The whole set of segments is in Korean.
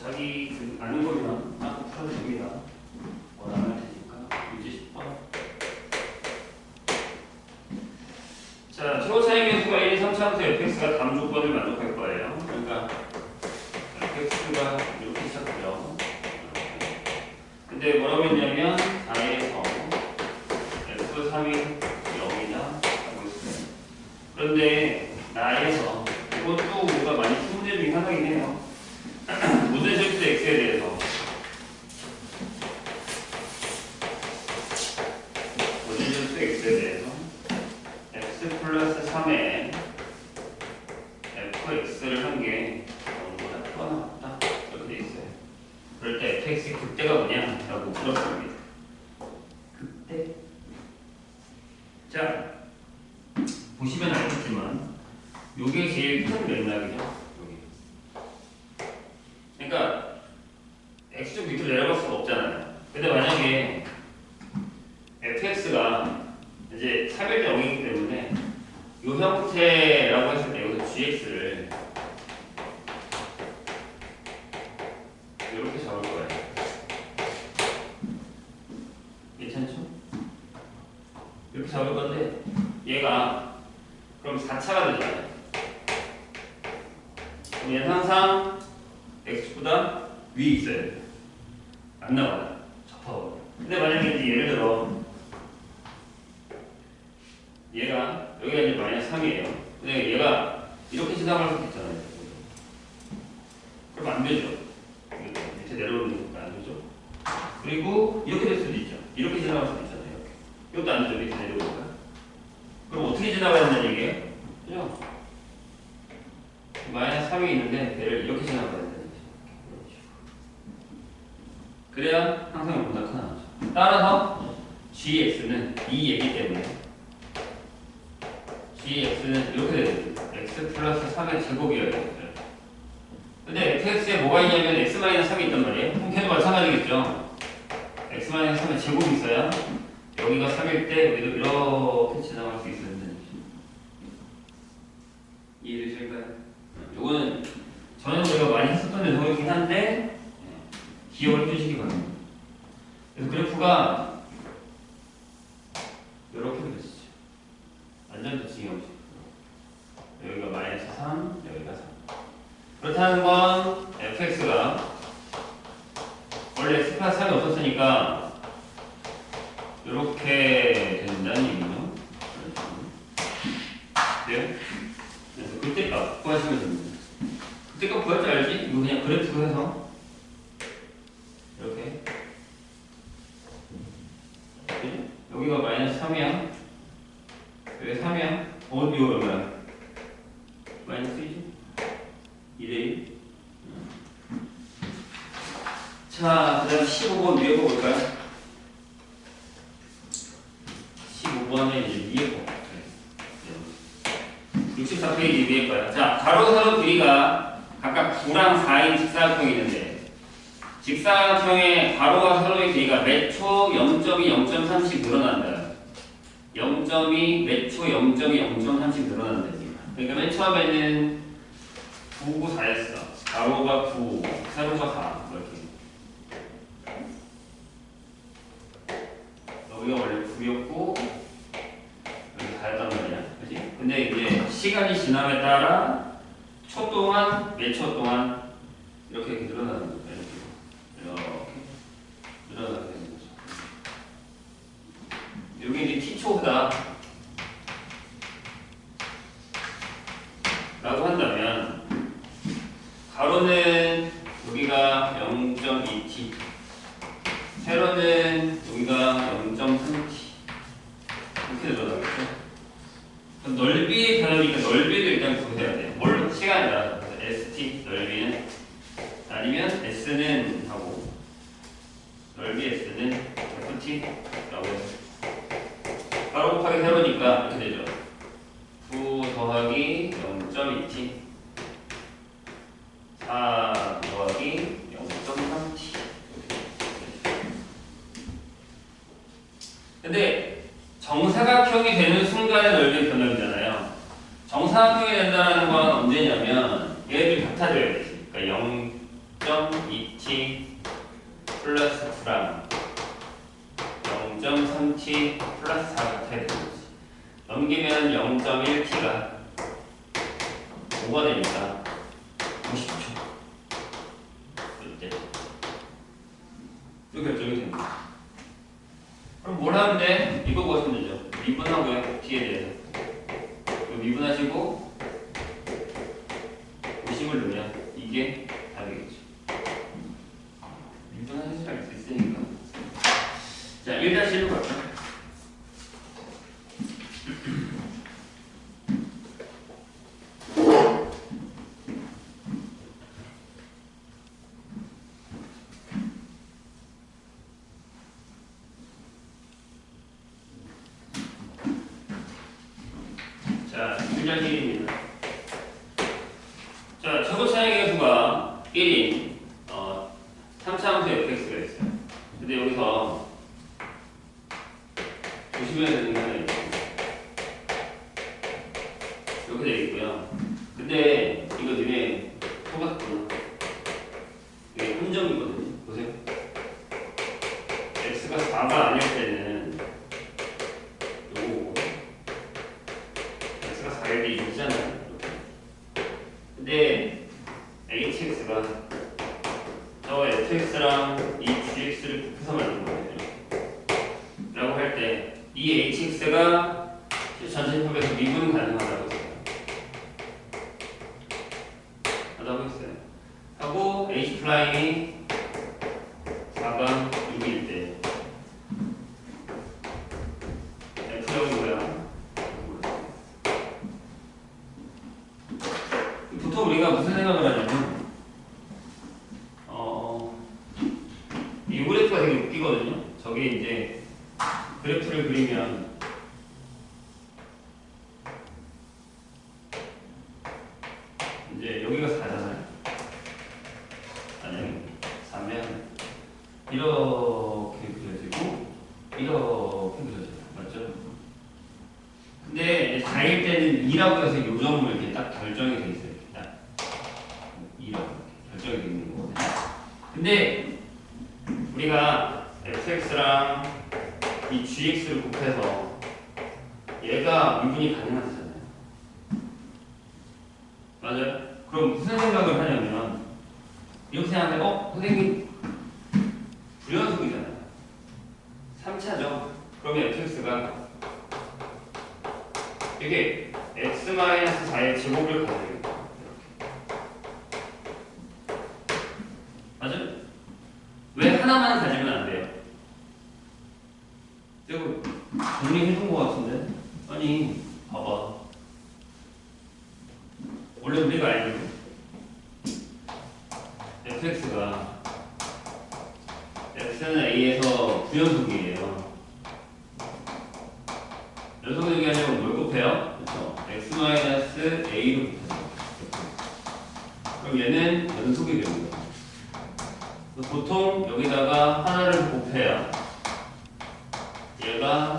자기 그 아는 거면 딱 풀어도 됩니다. 원하면 되니까. 문제 10번. 자, 최고 차이의 수가 1, 2, 3차함수 fx가 다음 조건을 만족할 거예요. 그러니까 fx가 이렇게 시작해요. 근데 뭐라고 했냐면 4에서 f3이 0이다 하고 있어요. 그런데 나에서 이것도 우리가 많이 푼 문제 중에 하나긴 해요. 모든 실수 x에 대해서 모든 실수 x에 대해서 x 플러스 3에 fx를 한 게 너무보다 크거나 같다 이렇게 돼 있어요. 그럴 때 fx의 극대가 뭐냐? 라고 물었습니다. 극대? 자, 보시면 알겠지만 요게 제일 큰 맥락이죠. 그러니까 x축 밑으로 내려갈 수가 없잖아요. 근데 만약에 fx가 이제 차별대 0이기 때문에 이 형태라고 했을 때 여기서 gx를 이렇게 잡을 거예요. 괜찮죠? 이렇게 잡을 건데 얘가 그럼 4차가 되잖아요. 그럼 얘는 항상 x보다 위에 있어야 돼요. 안 나와요. 접어버려. 근데 만약에 이제 예를 들어 얘가 여기가 이제 마이너스 3이에요. 근데 얘가 이렇게 지나갈 수도 있잖아요. 그럼 안 되죠. 밑에 내려오는 거 안 되죠. 그리고 이렇게 될 수도 있죠. 이렇게 지나갈 수도 있잖아요. 이렇게. 이것도 안 되죠. 밑에 내려오니까. 그럼 어떻게 지나가야 된다는 얘기예요? 그죠? 마이너스 3이 있는데 얘를 이렇게 지나가야 된다는 얘기죠. 그래야 항상 보다 큰 나오죠. 따라서 gx는 이 얘기 때문에 gx는 이렇게 되죠. x 플러스 3의 제곱이어야 되겠죠. 근데 fx에 뭐가 있냐면 x-3이 있단 말이에요. 형태도 마찬가지겠죠. x-3의 제곱이 있어야 여기가 3일 때 여기도 이렇게 지나갈 수 있어야 된다는 얘기죠. 이해되실까요? 요거는 저는 우리가 많이 했었던 내용이긴 한데 기억을 해주시기 바랍니다. 그래서 그래프가 이렇게 그려지죠. 완전 대칭이 없이 여기가 마이너스 3, 여기가 3. 그렇다는 건 fx가 원래 x 플러스 3이 없었으니까 이렇게 된다는 얘기죠. 그래요? 그래서 그때값 구하시면 됩니다. 그때값 구할 줄 알지? 이거 그냥 그래프로 해서 이렇게 여기가 마이너스 3이야. 여기 3이야. 이거 얼마야? 마이너스 2지? 2대1. 자, 그 다음 15번 위에 거 볼까요? 15번에 이제 위에 거. 64페이지 위에 거야. 자, 가로, 세로 길이가 각각 9랑 4인 직사각형이 있는데 직사각형의 가로와 세로의 길이가 몇 초 0.2, 0.3씩 늘어난다. 0.2, 몇 초 0.2, 0.3씩 늘어난다. 그러니까 맨 처음에는 9, 9, 4였어. 가로가 9, 세로가 4. 이렇게. 여기가 원래 9였고 여기 4였단 말이야. 그치? 근데 이제 시간이 지남에 따라 초 동안, 몇 초 동안 이렇게 늘어나는 거야. 이렇게 늘어나게 되는 거죠. 여기 이제 t초다 라고 한다면 가로는 여기가 0.2t, 세로는 여기가 0.3t 이렇게 늘어나겠죠. 넓이의 변화니까 넓이도 일단 구해야 돼. 뭘 시간이다. st 넓이는 아니면 s는 하고 넓이 s는 ft라고 해서 가로 곱하기 세로니까 이렇게 되죠. 9 더하기 0.2t 4 더하기 0.3t. 근데 정사각형이 되는 순간의 넓이의 변화이잖아요. 정사각형이 된다는 건 언제냐면 얘들이 같아져야 되지. 그러니까 0.2 h 플러스 2랑 0.3t 플러스 4가 같아야 되는 거지. 넘기면 0.1t가 5가 되니까 50초. 이때 이 결정이 되는 거야. 그럼 뭘 하면 돼? 이거 구하시면 되죠. 미분하고요. t에 대해서. 미분하시고 50을 넣으면 이게 답이겠죠. 미분하실 수 알수 있으니까. 자, 1-1로 갈까요? 자, 1-1입니다. 자, 저거차량의 수가 1인 3차함수 fx가 있어요. 근데 여기서 조심해야 되는 게 하나 있어요. 이렇게 되어 있고요. 근데 이거 눈에 똑같구나. 이게 함정이거든요. 보세요. x가 4가 아닐 때는 요거 x가 4일 때 2잖아요. 근데 hx가 저 fx랑 이 gx를 곱해서 만든 거예요. 라고 할 때 이 hx가 전체법에서 미분 가능하다고 했어요. 하다고 했어요. 하고 h 프라임이 4가 6일 때 f형이 뭐야? 보통 우리가 무슨 생각을 하냐면 이 그래프가 되게 웃기거든요. 저게 이제 그래프를 그리면 이제 여기가 4잖아요. 아니 4면 이렇게 그려지고 이렇게 그려져요. 맞죠? 근데 4일 때는 2라고 해서 요 점을 이렇게 딱 결정이 돼 있어요. 딱 2라고 결정이 돼 있는 거거든요. 근데 우리가 fx랑 이 gx를 곱해서 얘가 미분이 가능하잖아요. 맞아요? 그럼 무슨 생각을 하냐면 이렇게 생각하면 선생님 불연속이잖아요. 3차죠. 그러면 fx가 이게 x-4의 제곱을 가져요. 맞아요? 왜 하나만 가지면 안 돼요? 이거 정리해준 것 같은데? 아니, 봐봐. 원래 우리가 알기로 fx가 x는 a에서 부연속이에요. 연속이 하려면 뭘 곱해요? 그렇죠. x-a로 곱해요. 그럼 얘는 연속이 됩니다. 보통 여기다가 하나를 곱해야 얘가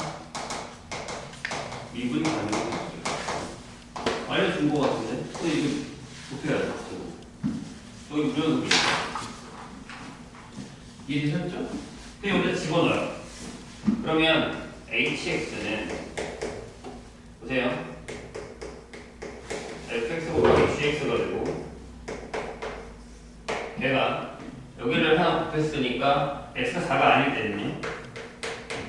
미분이 가능한 거죠. 알려준 것 같은데? 근데 이거 곱해야죠. 여기 무연속이에요. 이해되셨죠? 근데 여기다 집어넣어요. 그러면 hx는 보세요. fx 곱하기 gx가 되고 걔가 여기를 하나 곱했으니까 x가 4가 아닐 때는요.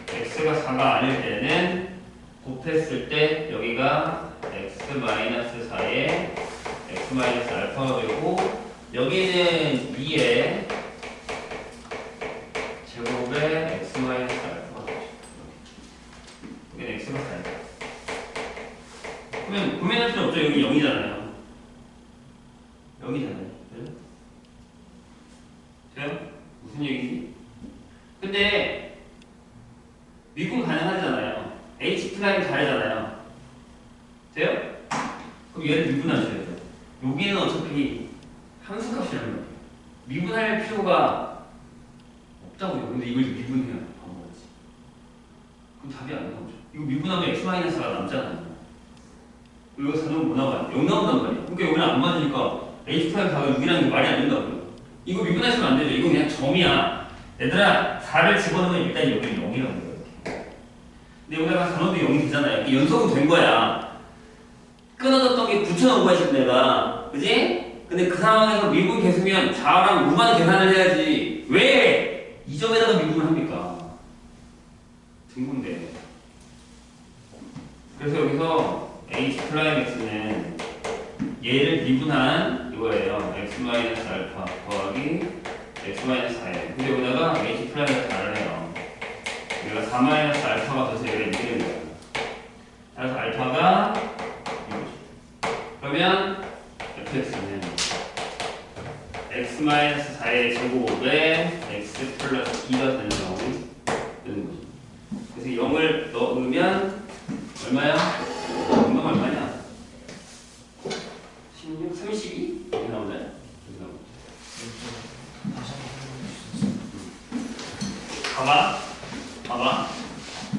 x가 4가 아닐 때는 곱했을 때 여기가 x-4에 x-알파가 되고 여기는 2에 제곱에 x-알파가 되죠. 여기는 x가 4예요. 그러면 고민할 필요 없죠. 여기 0이잖아요. 0이잖아요. 돼요? 무슨 얘기지? 근데 미분 가능하잖아요. h 프라임 잘하잖아요. 돼요? 그럼 얘를 미분하셔야죠. 여기는 어차피 함수값이란 말이에요. 미분할 필요가 없다고요. 근데 이걸 미분해야 방법이지. 그럼 답이 안 나오죠. 이거 미분하면 x-4가 남잖아요. 이거 4는 뭐 나와요? 0 나온단 말이에요. 그러니까 여기는 안 맞으니까 h 프라임 4가 6이라는 게 말이 안 된다고요. 이거 미분하시면 안 되죠. 이거 그냥 점이야. 얘들아 4를 집어넣으면 일단 여기 0이라고 해요. 근데 여기다가 단어도 0이 되잖아요. 연속은 된 거야. 끊어졌던 게 붙여놓은 거야 지금 내가. 그지? 근데 그 상황에서 미분 계수면 좌랑 우만 계산을 해야지. 왜? 이 점에다가 미분을 합니까? 등분데. 그래서 여기서 h 플라임 x는 얘를 미분한 이거예요. x-알파 더하기 x-4예요. 근데 여기다가 h 플라임 4를 해요. 얘가 4-알파가 돼서 얘가 이렇게 되는 거예요. 그래서 알파가 이거죠. 그러면 fx는 x-4의 제곱에 x 플러스 2가 되는 경우는 되는 거죠. 그래서 0을 넣으면 얼마야? 금방 얼마냐? 16, 32? 이렇게 나오나요? 봐봐.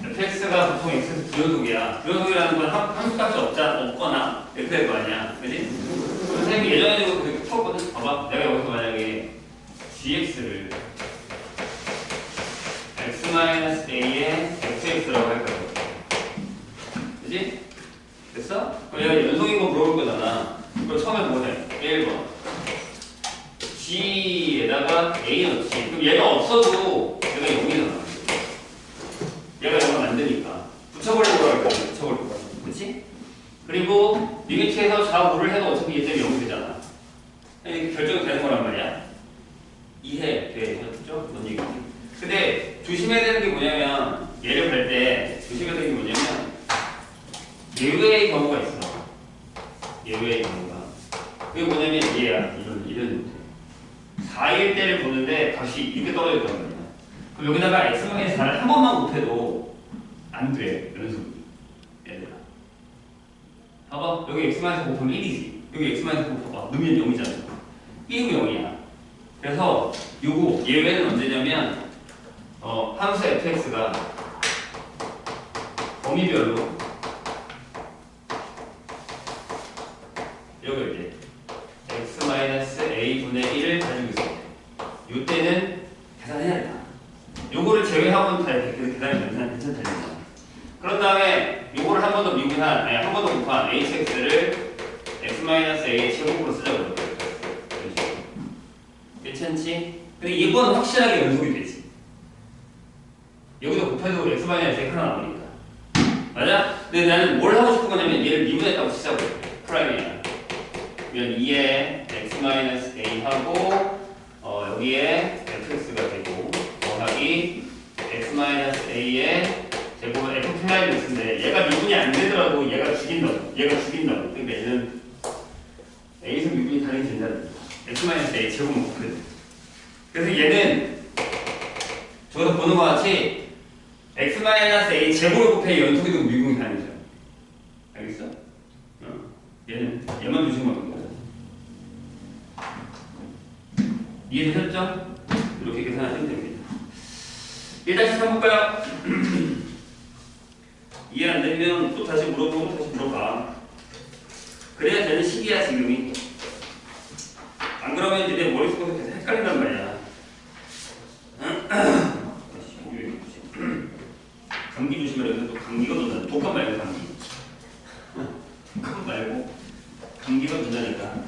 fx가 보통 x에서 기여독이야. 기여독이라는 건 함수값이 없거나 f일 거 아니야. 그지? 선생님이 예전에도 그렇게 풀었거든? 봐봐. 내가 여기서 만약에 gx를 x-a의 fx라고 할 거야. 그지? 됐어? 그럼 얘가 연속인 거 물어볼 거잖아. 그럼 처음에 뭐 해? 1번. g에다가 a 넣지. 그럼 얘가 없어도 얘가 0이잖아. 얘가 0을 만드니까. 붙여버리고 할 거야. 붙여버리고. 그치? 그리고 리미트에서 좌우를 해도 어차피 얘 때문에 0이 되잖아. 이렇게 결정이 되는 거란 말이야. 이해 되셨죠? 뭔 얘기지? 근데 조심해야 되는 게 뭐냐면 얘를 볼 때 조심해야 되는 게 뭐냐면 예외의 경우가 있어. 예외의 경우가. 그게 뭐냐면 얘야. 이런 4일 때를 보는데 값이 이렇게 떨어졌단 말이야. 그럼 여기다가 x-4를 한 번만 곱해도 안 돼. 연속이. 얘들아. 봐봐. 여기 x-4 곱하면 1이지. 여기 x-4 곱하면 넣으면 0이잖아. 1이고 0이야. 그래서 요거 예외는 언제냐면 함수 fx가 범위별로 여기 이제 x-a분의 1을 가지고 있을 때 이때는 계산해야 된다. 요거를 제외하고는 다 이렇게 계산이 괜찮다. 그런 다음에 요거를 한 번 더 미분한, 아니 한 번 더 곱한 hx를 x-a의 제곱으로 쓰자고. 괜찮지? 근데 이건 확실하게 연속이 되지. 여기서 곱해도 x-a가 하나 나오니까. 맞아? 근데 나는 뭘 하고 싶은 거냐면 얘를 미분했다고 치자고. 프라임이야. 그러면 2에 x-a 하고 여기에 fx가 되고 더하기 x-a의 제곱은 f 플라임 x인데 얘가 미분이 안 되더라도 얘가 죽인다고. 그러니까 얘는 a에서 미분이 당연히 된다는 거죠. x-a 제곱은 곱해도. 그래서 얘는 저기서 보는 것 같이 x-a 제곱을 곱해 연속이 되고 미분이 가능해져. 알겠어? 얘만 조심하면 돼. 이해되셨죠? 이렇게 계산하시면 됩니다. 일단 시작해볼까요? 이해 안 되면 또 다시 물어보고 다시 물어봐. 그래야 되는 시기야 지금이. 안 그러면 이제 내 머릿속에서 계속 헷갈린단 말이야. 감기 조심하려면 또 감기가 돈다. 독감 말고 감기. 독감 말고 감기가 돈다니까.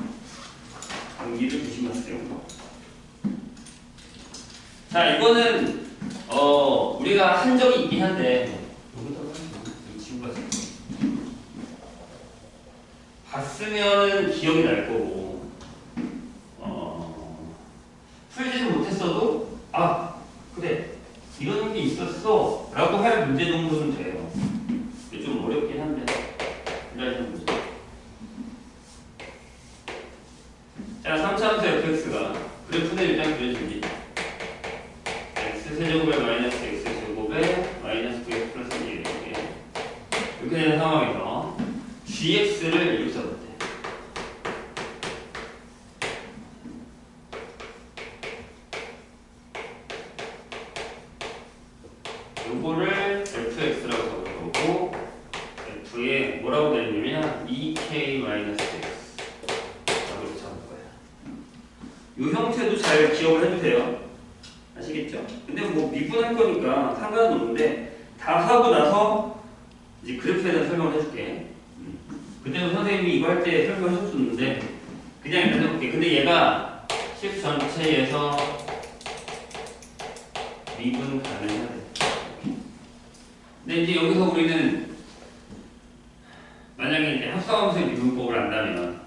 감기를 조심하세요. 자, 이거는 우리가 한 적이 있긴 한데 여기다가 이 친구가 봤으면 기억이 날 거고 풀지는 못했어도 아 그래 이런 게 있었어 라고 할 문제 정도는 돼요. 좀 어렵긴 한데 기다리는 문제. 자, 3차함수 fx가 그래프는 일단 그려주기. x세제곱에 마이너스 x제곱에 마이너스 9x 플러스 1 이렇게 되는 상황에서 gx를 이렇게 써볼게. 요거를 fx라고 적을 거고 f에 뭐라고 되냐면 2k 마이너스 x 라고 적을 거야. 이 형태도 잘 기억을 해주세요. 아시겠죠? 근데 뭐 미분할 거니까 상관은 없는데 다 하고 나서 이제 그래프에 대한 설명을 해줄게. 그때는 선생님이 이거 할 때 설명을 해줬었는데 그냥 일단 해볼게. 근데 얘가 식 전체에서 미분 가능해야 돼. 근데 이제 여기서 우리는 만약에 이제 합성함수의 미분법을 안다면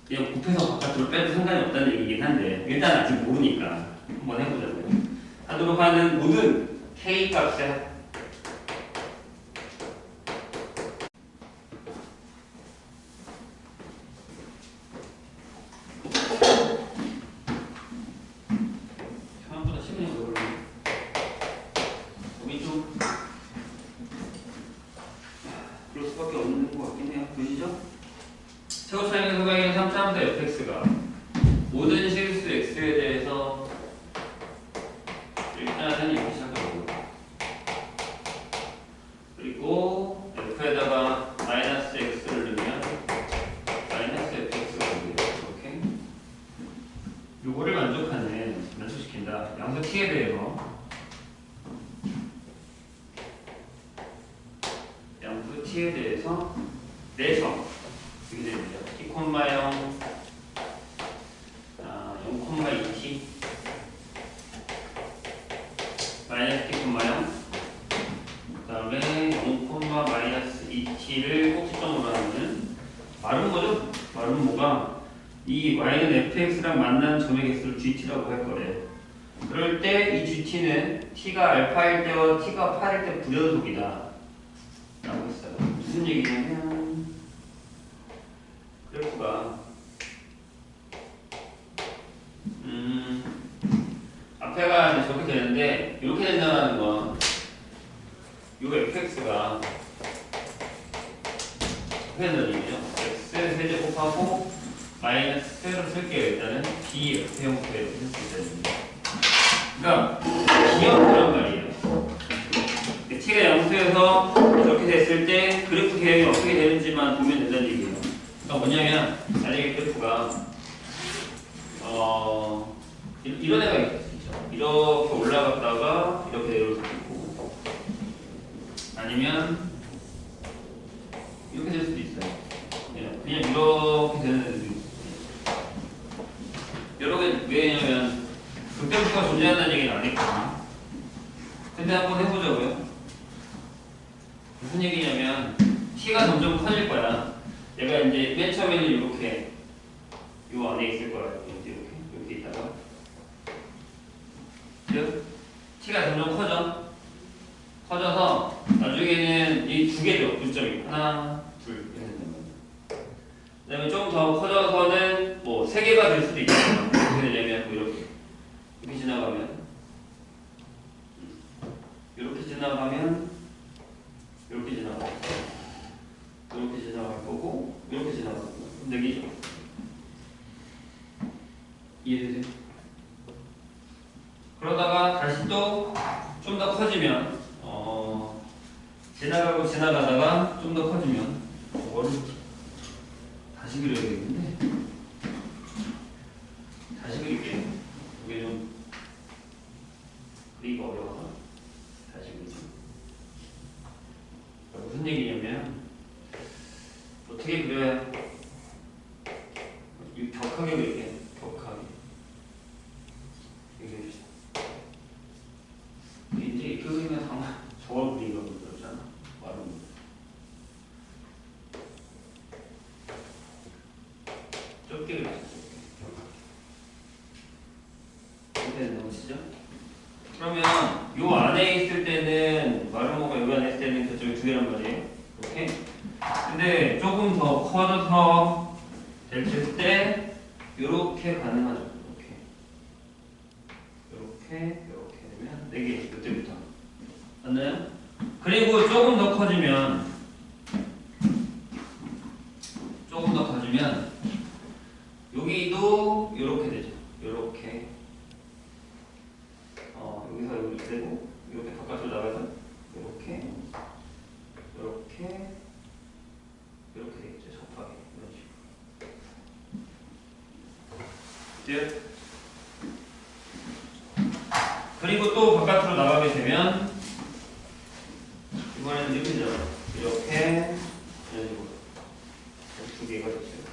그냥 곱해서 바깥으로 빼도 상관이 없다는 얘기긴 한데 일단 아직 모르니까 한번 해보자고요. 하도록 하는 모든 k 값에 생각보다 시간이 오래 걸리네. 여기 좀 그럴 수밖에 없는 것 같긴 해요. 보시죠? 최고 차이는 소각인 3차함수 fx가 모든 실수 x에 대해서 일단은 이렇게 시작하고 그리고 f에다가 마이너스 x를 넣으면 마이너스 fx가 됩니다. 이렇게 요거를 만족시킨다. 양수 t에 대해서 양수 t에 대해서 내성 이렇게 됩니다. t, 0, 0,2t 마이너스 t, 0 그 다음에 0,-2t를 꼭지점으로 하는 말은 뭐죠? 말은 뭐가 이 y는 fx랑 만난 점의 개수를 gt라고 할 거래. 그럴 때 이 gt는 t가 알파일 때와 t가 8일 때 불연속이다 라고 했어요. 무슨 얘기냐면 그래프가 앞에가 이제 저렇게 되는데 이렇게 된다는 건 요 fx가 어떻게 된다는 얘기죠? x 세제곱하고 마이너스 세로 쓸게요. 일단은 b f 형태 이렇게 쓸 수 있다는 얘기죠. 그러니까 비형태란 말이에요. t가 영수에서 이렇게 됐을 때 그래프 개형이 어떻게 되는지만 보면 된다는 얘기예요. 그러니까 뭐냐면 만약에 그래프가 이런 애가 있죠. 이렇게 올라갔다가 이렇게 내려올 수도 있고 아니면 이렇게 될 수도 있어요. 그냥 이렇게 되는 애도 있고 여러 개 왜냐면 극대부가 존재한다는 얘기는 안 했거든요. 근데 한번 해보자고요. 무슨 얘기냐면 t가 점점 커질 거야. 얘가 이제 맨 처음에는 이렇게 요 안에 있을 거야. 이렇게 있다가 즉 t가 점점 커져서 나중에는 이 두 개죠. 분점이 하나, 둘 이렇게 된단 말이야. 그다음에 좀 더 커져서는 뭐 세 개가 될 수도 있잖아요. 어떻게 되냐면 뭐 이렇게 지나가면 이렇게 지나가면 이렇게 지나갈 거고 이렇게 지나갈 거고 근데 이해되세요? 그러다가 다시 또 좀 더 커지면 지나가다가 좀 더 커지면 이거를 다시 그려야 되겠는데 다시 그릴게요. 이게 좀 그리기가 어려워서 다시 그리죠. 무슨 얘기냐면 어떻게 그려야 격하게 그릴게요. 격하게 이렇게 해주세요. 이제 이렇게 그리면 정말 저걸 그리는 거잖아. 말은 좁게 그려주세요. 이렇게 넣으시죠. 그러면 요 안에 있을 때는 마름모가 여기 안에 있을 때는 저쪽에 두 개란 말이에요. 이렇게. 근데 조금 더 커져서 됐을 때 이렇게 가능하죠. 이렇게 되면 4개 이때부터 맞나요? 그리고 조금 더 커지면 여기도 이렇게 되죠. 이렇게 여기서 여기 되고 이렇게 바깥으로 나가서 이렇게 되겠죠. 접하게 이런 식으로. 그리고 또 바깥으로 나가게 되면 이번에는 이렇게죠. 이렇게 이런 식으로 두 개가 됐어요.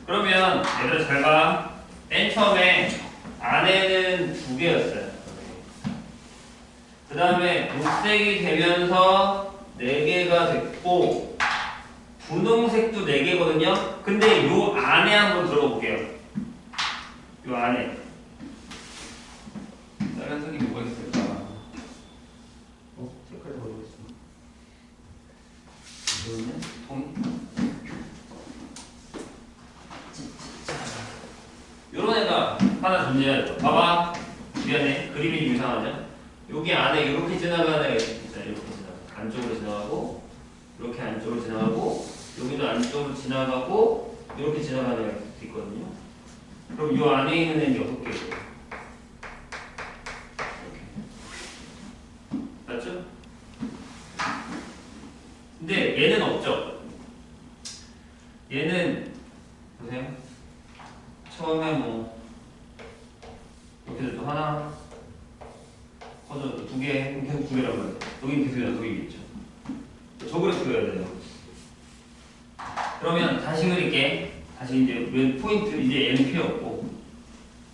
그러면 얘들 잘 봐. 맨 처음에 안에는 두 개였어요. 그 다음에 녹색이 되면서 네 개가 됐고 분홍색도 네 개거든요. 근데 요 안에 한번 들어가 볼게요. 요 안에 다른 색이 뭐가 있을까? 색깔이 뭐가 있어? 이거는 통. 요런 애가 하나 존재해야 돼. 봐봐. 미안해. 그림이 좀 이상하죠? 여기 안에 이렇게 지나가는 애가 있잖아요. 이렇게 지나가. 안쪽으로 지나가고, 이렇게 안쪽으로 지나가고, 여기도 안쪽으로 지나가고, 이렇게 지나가는 애가 있거든요. 그럼 이 안에 있는 애는 6개예요. 맞죠? 근데 얘는 없죠? 얘는, 보세요. 처음에 뭐, 이렇게 돼도 하나, 두 개, 계속 두 개란 말이에요. 여긴 계속 연속이겠죠. 저거를 그려야 돼요. 그러면 다시 그릴게. 다시 이제 왼 포인트, 이제 얘는 필요 없고.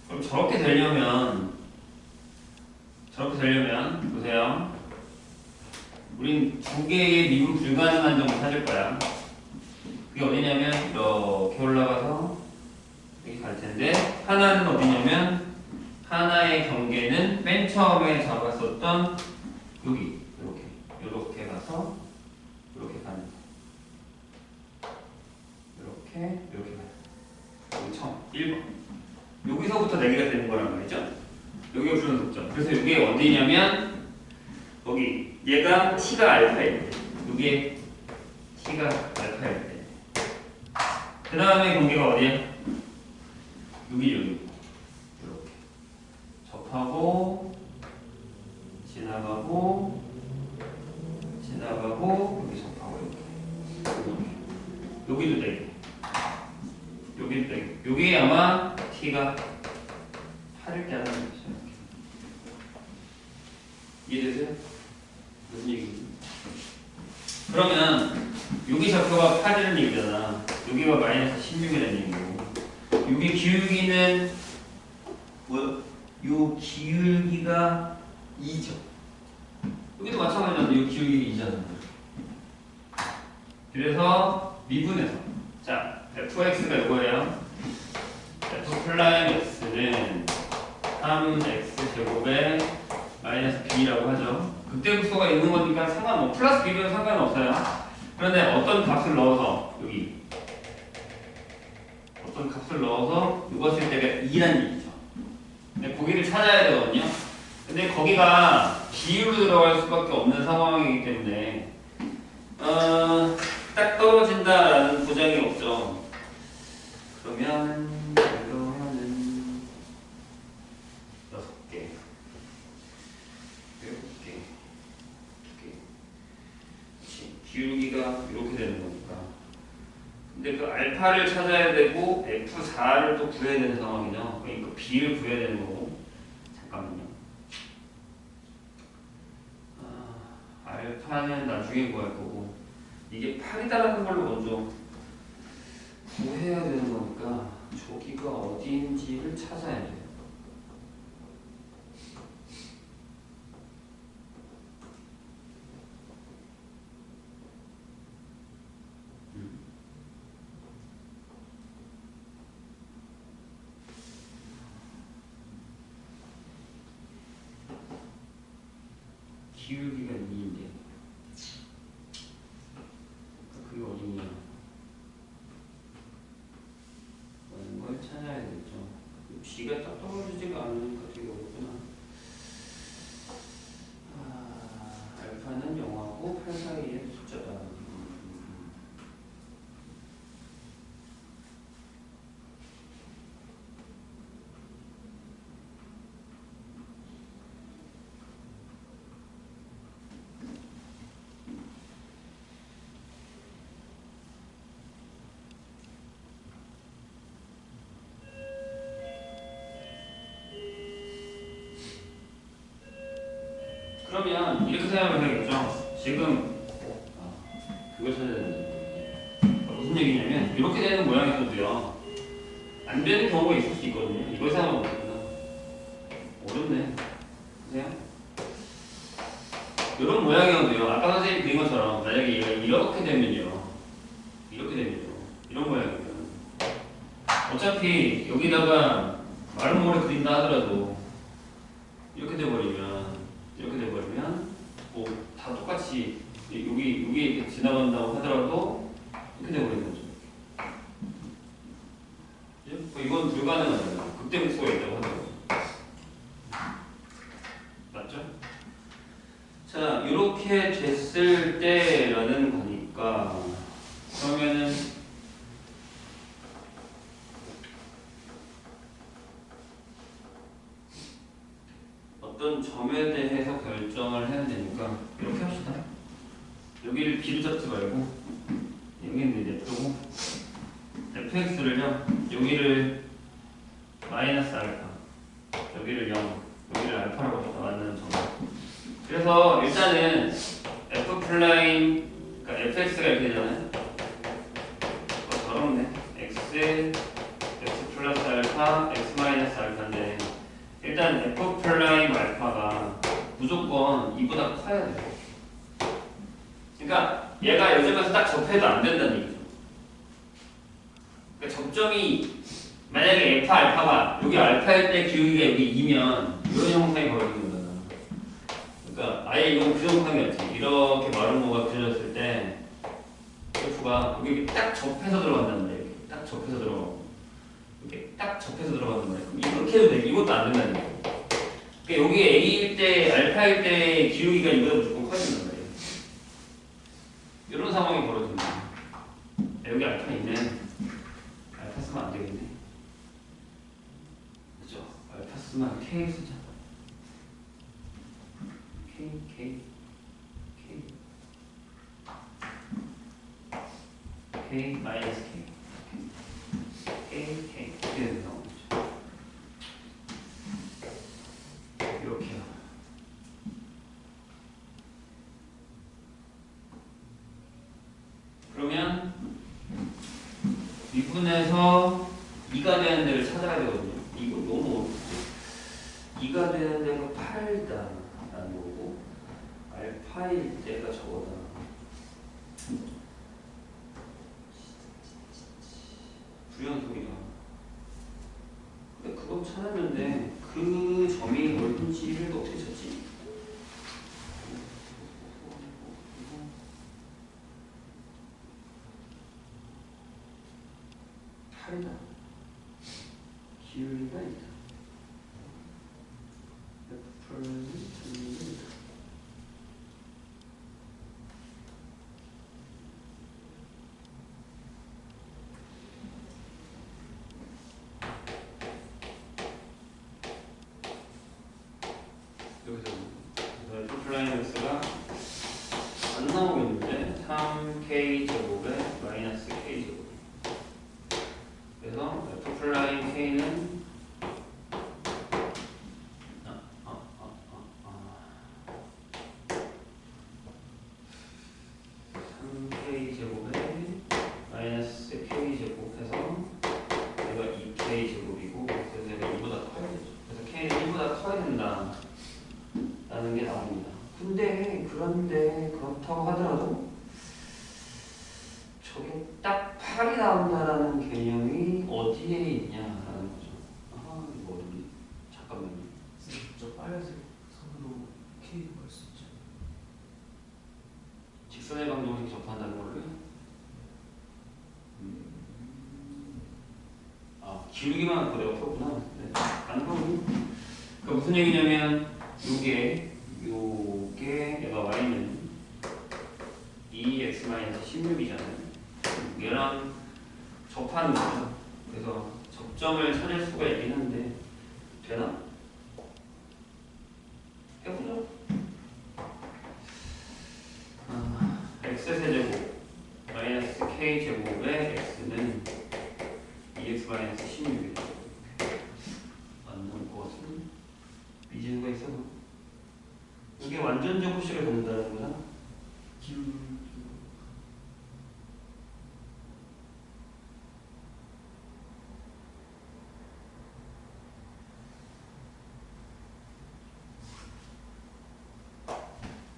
그럼 저렇게 되려면, 보세요. 우린 두 개의 미분 불가능한 점을 찾을 거야. 그게 어디냐면, 이렇게 올라가서, 여기 갈 텐데, 하나는 어디냐면, 하나의 경계는 맨 처음에 잡았었던 여기 이렇게 가서 이렇게 가는 이렇게 가요. 여기 처음 1번 여기서부터 4개가 되는 거란 말이죠. 여기가 주는 독점. 그래서 이게 어디냐면 여기 얘가 t가 알파일 때 이게 t가 알파일 때 그 다음에 경계가 어디야? 여기 접하고 지나가고 여기 접하고 이렇게 여기도 되게 여기도 되게 여기 아마 t가 8일 때 하는 거죠. 이해되세요? 무슨 얘기인지? 그러면 여기 좌표가 8이라는 얘기잖아. 여기가 마이너스 16이라는 얘기고 여기 기울기는 뭐요? 요 기울기가 2죠. 여기도 마찬가지잖아. 요 기울기가 2잖아. 그래서 미분해서 자 fx가 이거예요. f 플라임 x는 3x 제곱에 마이너스 b라고 하죠. 극대극소가 있는 거니까 상관없어. 플러스 b는 상관없어요. 그런데 어떤 값을 넣어서 여기 어떤 값을 넣어서 이거 쓸 때가 2라는 얘기죠. 근데 거기를 찾아야 되거든요. 근데 거기가 비율로 들어갈 수밖에 없는 상황이기 때문에 딱 떨어진다라는 보장이 없죠. 그러면 이거는 6개, 7개, 2개. 기울기가 이렇게 되는 거니까. 근데 그 알파를 찾아야 되고 F4를 또 구해야 되는 상황이죠. 그러니까 B를 구해야 되는 거고. 잠깐만요. 알파는 나중에 구할 거고 이게 8이다라는 걸 먼저 구해야 되는 거니까 저기가 어디인지를 찾아야 돼요. 기울기가 2인데 그게 어디냐 라는 걸 찾아야 되겠죠. B가 딱 떨어지지가 않으니까 되게 어렵구나. 알파는 0하고 8 사이의 숫자다. 그러면 이렇게 생각하면 되겠죠. 지금 그걸 찾아야 되는데 무슨 얘기냐면 이렇게 되는 모양에서도요 안 되는 경우가 있을 수 있거든요. 이걸 생각하면 되구나. 어렵네. 보세요. 이런 모양이어도요. 아까 선생님이 그린 것처럼 만약에 얘가 이렇게 되면요. 이런 모양이면 어차피 여기다가 마른 모래 그린다 하더라도 이렇게 돼버리면 뭐 다 똑같이 여기 이렇게 지나간다고 하더라도 이렇게 돼버리는 거죠. 이건 불가능하잖아요. 극대목소가 있다고 하더라도. 맞죠? 자, 이렇게 됐을 때라는 거니까 그러면은 어떤 점에 대해서 결정을 해야 되니까 이렇게 합시다. 여기를 B로 잡지 말고 여기는 냅두고 fx를요 여기를 마이너스 알파 여기를 0 여기를 알파라고 해서 만드는 점. 그래서 일단은 f 플라임 그러니까 fx가 이렇게 되잖아요. 더럽네. x 플러스 알파 x 마이너스 알파인데 일단 f 플라임 알파가 무조건 2보다 커야 돼요. 그러니까 얘가 요즘에서 딱 접해도 안 된다는 얘기죠. 그러니까 접점이 만약에 f 알파가 여기 알파일 때 기울기가 여기 2면 이런 형상이 벌어지는 거잖아. 그러니까 아예 이건 그 형상이었지. 이렇게 마른 모가 그려졌을 때 f가 여기 딱 접해서 들어간단 말이야. 이렇게 딱 접해서 들어가고 이렇게 딱 접해서 들어간단 말이야. 그럼 이렇게 해도 돼. 이것도 안 된다는 거야. 그러니까 여기 a일 때 알파일 때 기울기가 이거보다 무조건 커진단 말이야. 이런 상황이 벌어지는 거야. 여기 알파 있네. 알파 쓰면 안 되겠네. 그죠? 알파 쓰면 K 쓰자. K 마이너스 K 이렇게 되는 거죠. 이렇게요. 그러면 미분에서 2가 되는 데를 찾아야 되거든요. 이거 너무 어렵죠. 2가 되는 데가 8이다 라는 거고 알파일 때가 저거다. 불연속이다. 근데 그건 찾았는데 그 점이 어딘지를 어떻게 찾지? 팔이다. 기울기가 있다. 여기서 F 플라이너스가 안 나오겠는데 3K 제곱에 마이너스 K 제곱. 그래서 F 플라임 K는 3K 제곱에 마이너스 K 제곱해서 얘가 2K 제곱이고 그래서 얘가 2보다 커야 되죠. 그래서 K는 1보다 커야 된다 라는 게 나옵니다. 그런데 그렇다고 하더라도 저게 딱 8이 나온다라는 개념이 어디에 있냐라는 거죠. 아 이거 어디? 잠깐만요. 저 빨간색 선으로 K로 갈 수 있죠. 직선의 방정식 접한다는 거를 기울기만 내가 풀었구나. 네. 안 풀었니? 그러니까 무슨 얘기냐면 요게 얘가 y는 2x-16이잖아요. 얘랑 접하는 거죠. 그래서 접점을 찾을 수가 있긴 한데 되나? 해보죠. x세제곱 마이너스 k제곱의 x는 2x-16이죠. 맞는 것은 미지수가 있어서 이게 완전 제곱식을 갖는다는 거야. 기울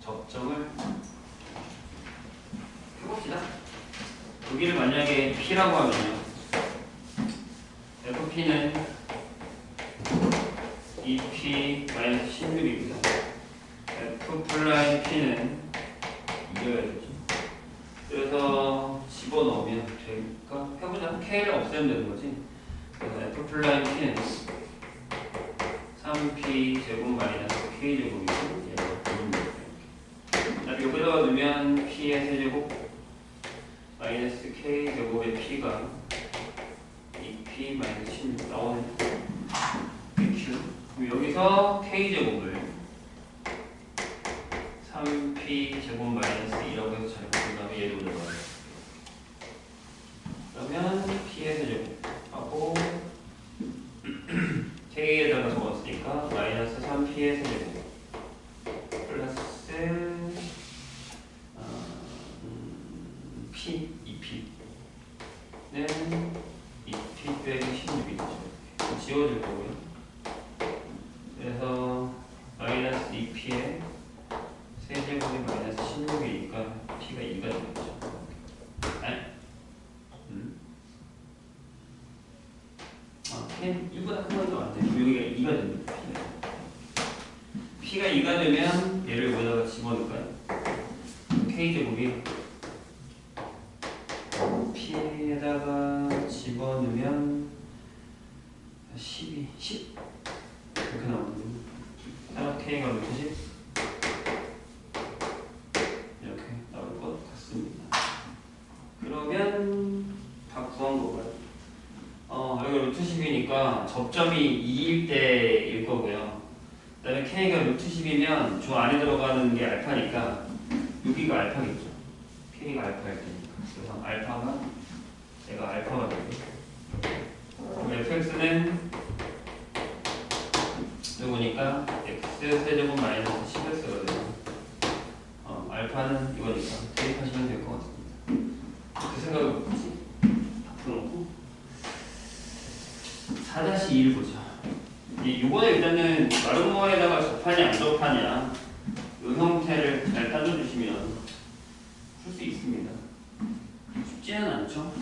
접점을 해봅시다. 여기를 만약에 P라고 하면요. FP는 2P-16입니다. F 플라인 P는 이겨야 되죠. 그래서 집어넣으면 될까? 해보자. K를 없애면 되는 거지. 그래서 F 플라인 P는 3P 제곱 마이너스 K 제곱이고 여기다가 넣으면 P의 세제곱 마이너스 K 제곱의 P가 2P 마이너스 16 나오네. PQ. 그럼 여기서 K 제곱을 3P 제곱 마이너스 2라고 해서 잘 본 다음에 얘를 넣어요. 그러면 P의 세제곱 하고 K에다가 적었으니까 마이너스 3P의 세제곱 플러스 P, 2P는 2P 빼기 16이죠. 지워줄 거고요. 그래서 마이너스 2P에 세제곱이 마이너스 16이니까 P가 2가 되겠죠. P는 1보다 큰 건도 안 돼요. 여기가 2가 됩니다. P가 2가 되면 얘를 여기다가 집어넣을까요? K제곱이 P에다가 집어넣으면 12, 10 이렇게 나오거든요. 따라 K가 루트 10 이렇게 나올 것 같습니다. 그러면 다 구한 거고요. 여기 루트 10이니까 접점이 2일 때일 거고요. 그 다음에 K가 루트 10이면 저 안에 들어가는 게 알파니까 여기가 알파겠죠. K가 알파일 테니까. 그래서 알파가 얘가 알파가 되고 그럼 fx는 누구니까 x 세제곱 마이너스 10x가 돼요. 알파는 이거니까 대입하시면 될 것 같습니다. 그 생각을 못했지? 다 풀어놓고 4-2를 보자. 이번에 일단은 마름모에다가 접하냐 안 접하냐 이 형태를 잘 따져주시면 풀 수 있습니다. 쉽지는 않죠?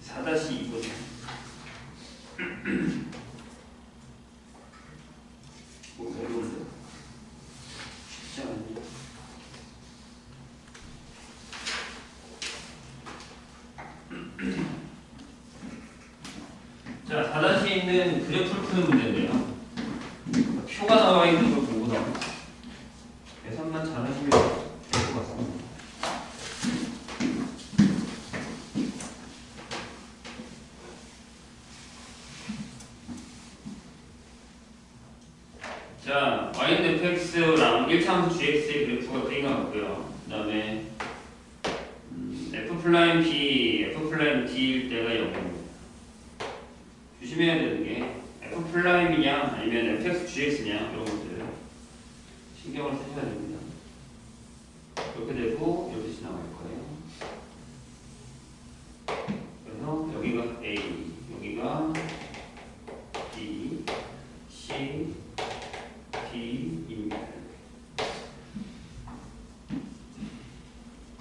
(4-2거든요) 뭐 어려운데? 쉽지 않네. 자, 4-2 있는 그래프를 푸는 문제인데요. 표가 나와 있는 걸 보고 나와. 계산만 잘하시면 될 것 같습니다. 자, y는 fx랑 1차함수 gx의 그래프가 땡겨 같고요. 그 다음에 f'P, f'D일 때가 0입니다. 조심해야 되는 게 f'이냐 아니면 fx, gx냐 이런 것들 신경을 쓰셔야 됩니다. 이렇게 되고 이렇게 지나갈 거예요. 그래서 여기가 A, 여기가 B, C, D입니다.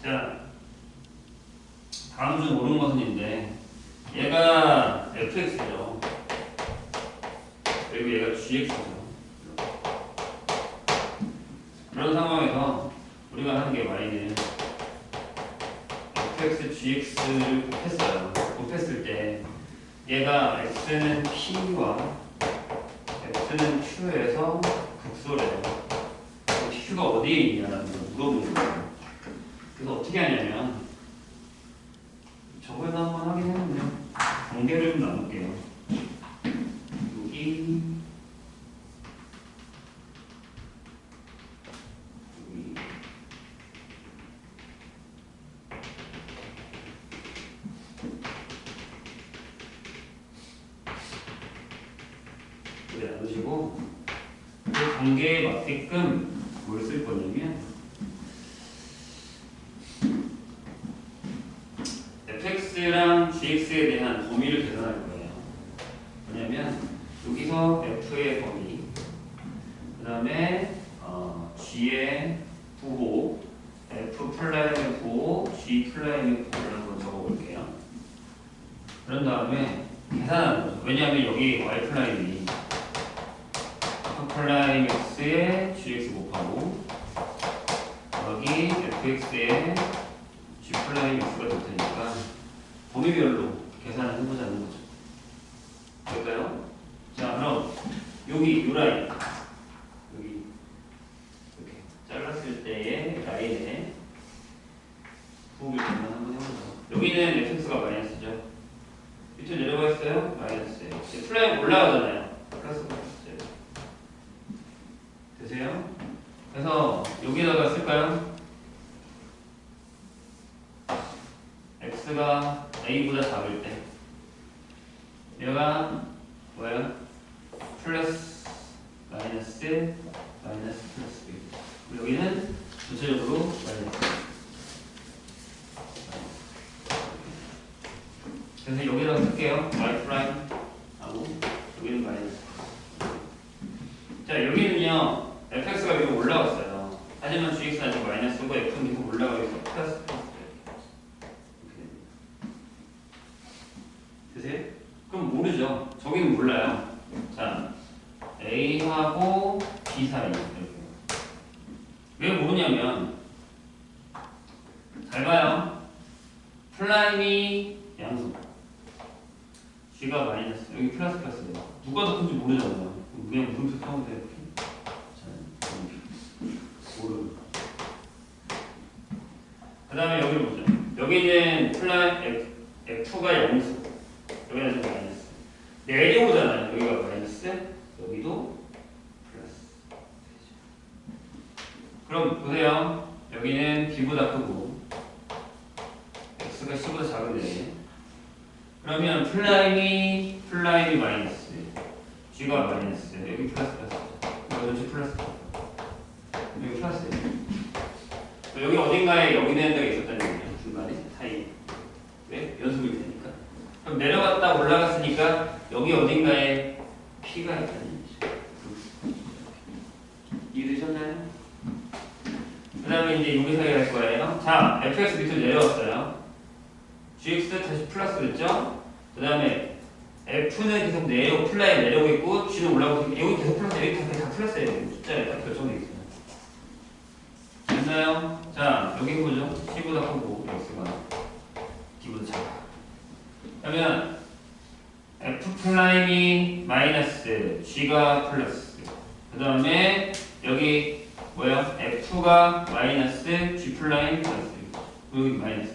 자, 다음 중 옳은 것은인데 얘가 fx죠. 그리고 얘가 gx죠. 그런 상황에서 우리가 하는 게 y는 fx, gx를 곱했어요. 곱했을 때 얘가 x는 p와 x는 q에서 극소래요. q가 어디에 있냐라는 걸 물어보는 거예요. 그래서 어떻게 하냐면 저거에다 한번 하긴 했는데 관계를 좀 나눌게요. 여기 보시고 그 관계에 맞게끔 뭘 쓸 거냐면 fx랑 gx에 대한 범위를 계산할 거예요. 뭐냐면 여기서 f의 범위, 그 다음에 g의 부호, f 플라임의 부호, g 플라임의 부호를 한번 적어볼게요. 그런 다음에 계산하는 거죠. 왜냐하면 여기 y 플라임이 f 플라임 x에 gx 곱하고 여기 fx에 g 플라임 x가 될 테니까 범위별로 계산을 해보자는 거죠. 될까요? 자, 그럼 여기 요 라인, 여기 이렇게 잘랐을 때의 라인에 부호를 계산 한번 해보죠. 여기는 fx가 마이너스죠. 밑으로 내려가 있어요? 마이너스. 플라임 올라가잖아요. 플러스 마이너스. 되세요? 그래서 여기다가 쓸까요? x가 a보다 작을 때 얘가 뭐예요? 플러스 마이너스 마이너스 플러스 b. 여기는 전체적으로 마이너스. 그래서 여기다가 쓸게요. y 프라임 하고 여기는 마이너스. 자, 여기는요 fx가 위로 올라갔어요. 하지만 gx는 아직 마이너스고 f는 계속 올라가고 있어. 플러스. 되세요? 그럼 모르죠. 저기는 몰라요. 자, A하고 B 사이 이렇게. 왜 모르냐면 잘 봐요. 플라임이 양수, G가 마이너스, 여기 플러스 플러스예요. 누가 더 큰지 모르잖아요. 그냥 물음표 타면 돼요. 모르고. 그 다음에 여기를 보죠. 여기는 플라임 F가 양수, 여기는 좀 마이너스. 내려오잖아요. 여기가 마이너스, 여기도 플러스. 그럼 보세요. 여기는 B보다 크고 X가 C보다 작은데, 그러면 플라임이 마이너스, G가 마이너스, 여기 플러스 플러스, 여기 플러스, 여기 플러스예요. 여기 어딘가에 여기 되는 데가 있었다는 얘기예요. 중간에 사이. 왜? 연습일 테니까. 그럼 내려갔다 올라갔으니까 여기 어딘가에 P가 있다는 얘기죠. 이해되셨나요? 그 다음에 이제 여기 사이 할 거예요. 자, fx 밑으로 내려왔어요. gx 다시 플러스 됐죠? 그 다음에 f는 계속 플라임 내려오고 있고 g는 올라오고 있고 여기 계속 플러스, 여기 다 플러스예요. 숫자에 딱 결정되어 있어요. 됐나요? 자, 여기 보죠. C보다 크고 X가 D보다 작아. 그러면 F 플라임이 마이너스, G가 플러스. 그 다음에 여기 뭐야? F가 마이너스, G 플라임 플러스. 여기 마이너스.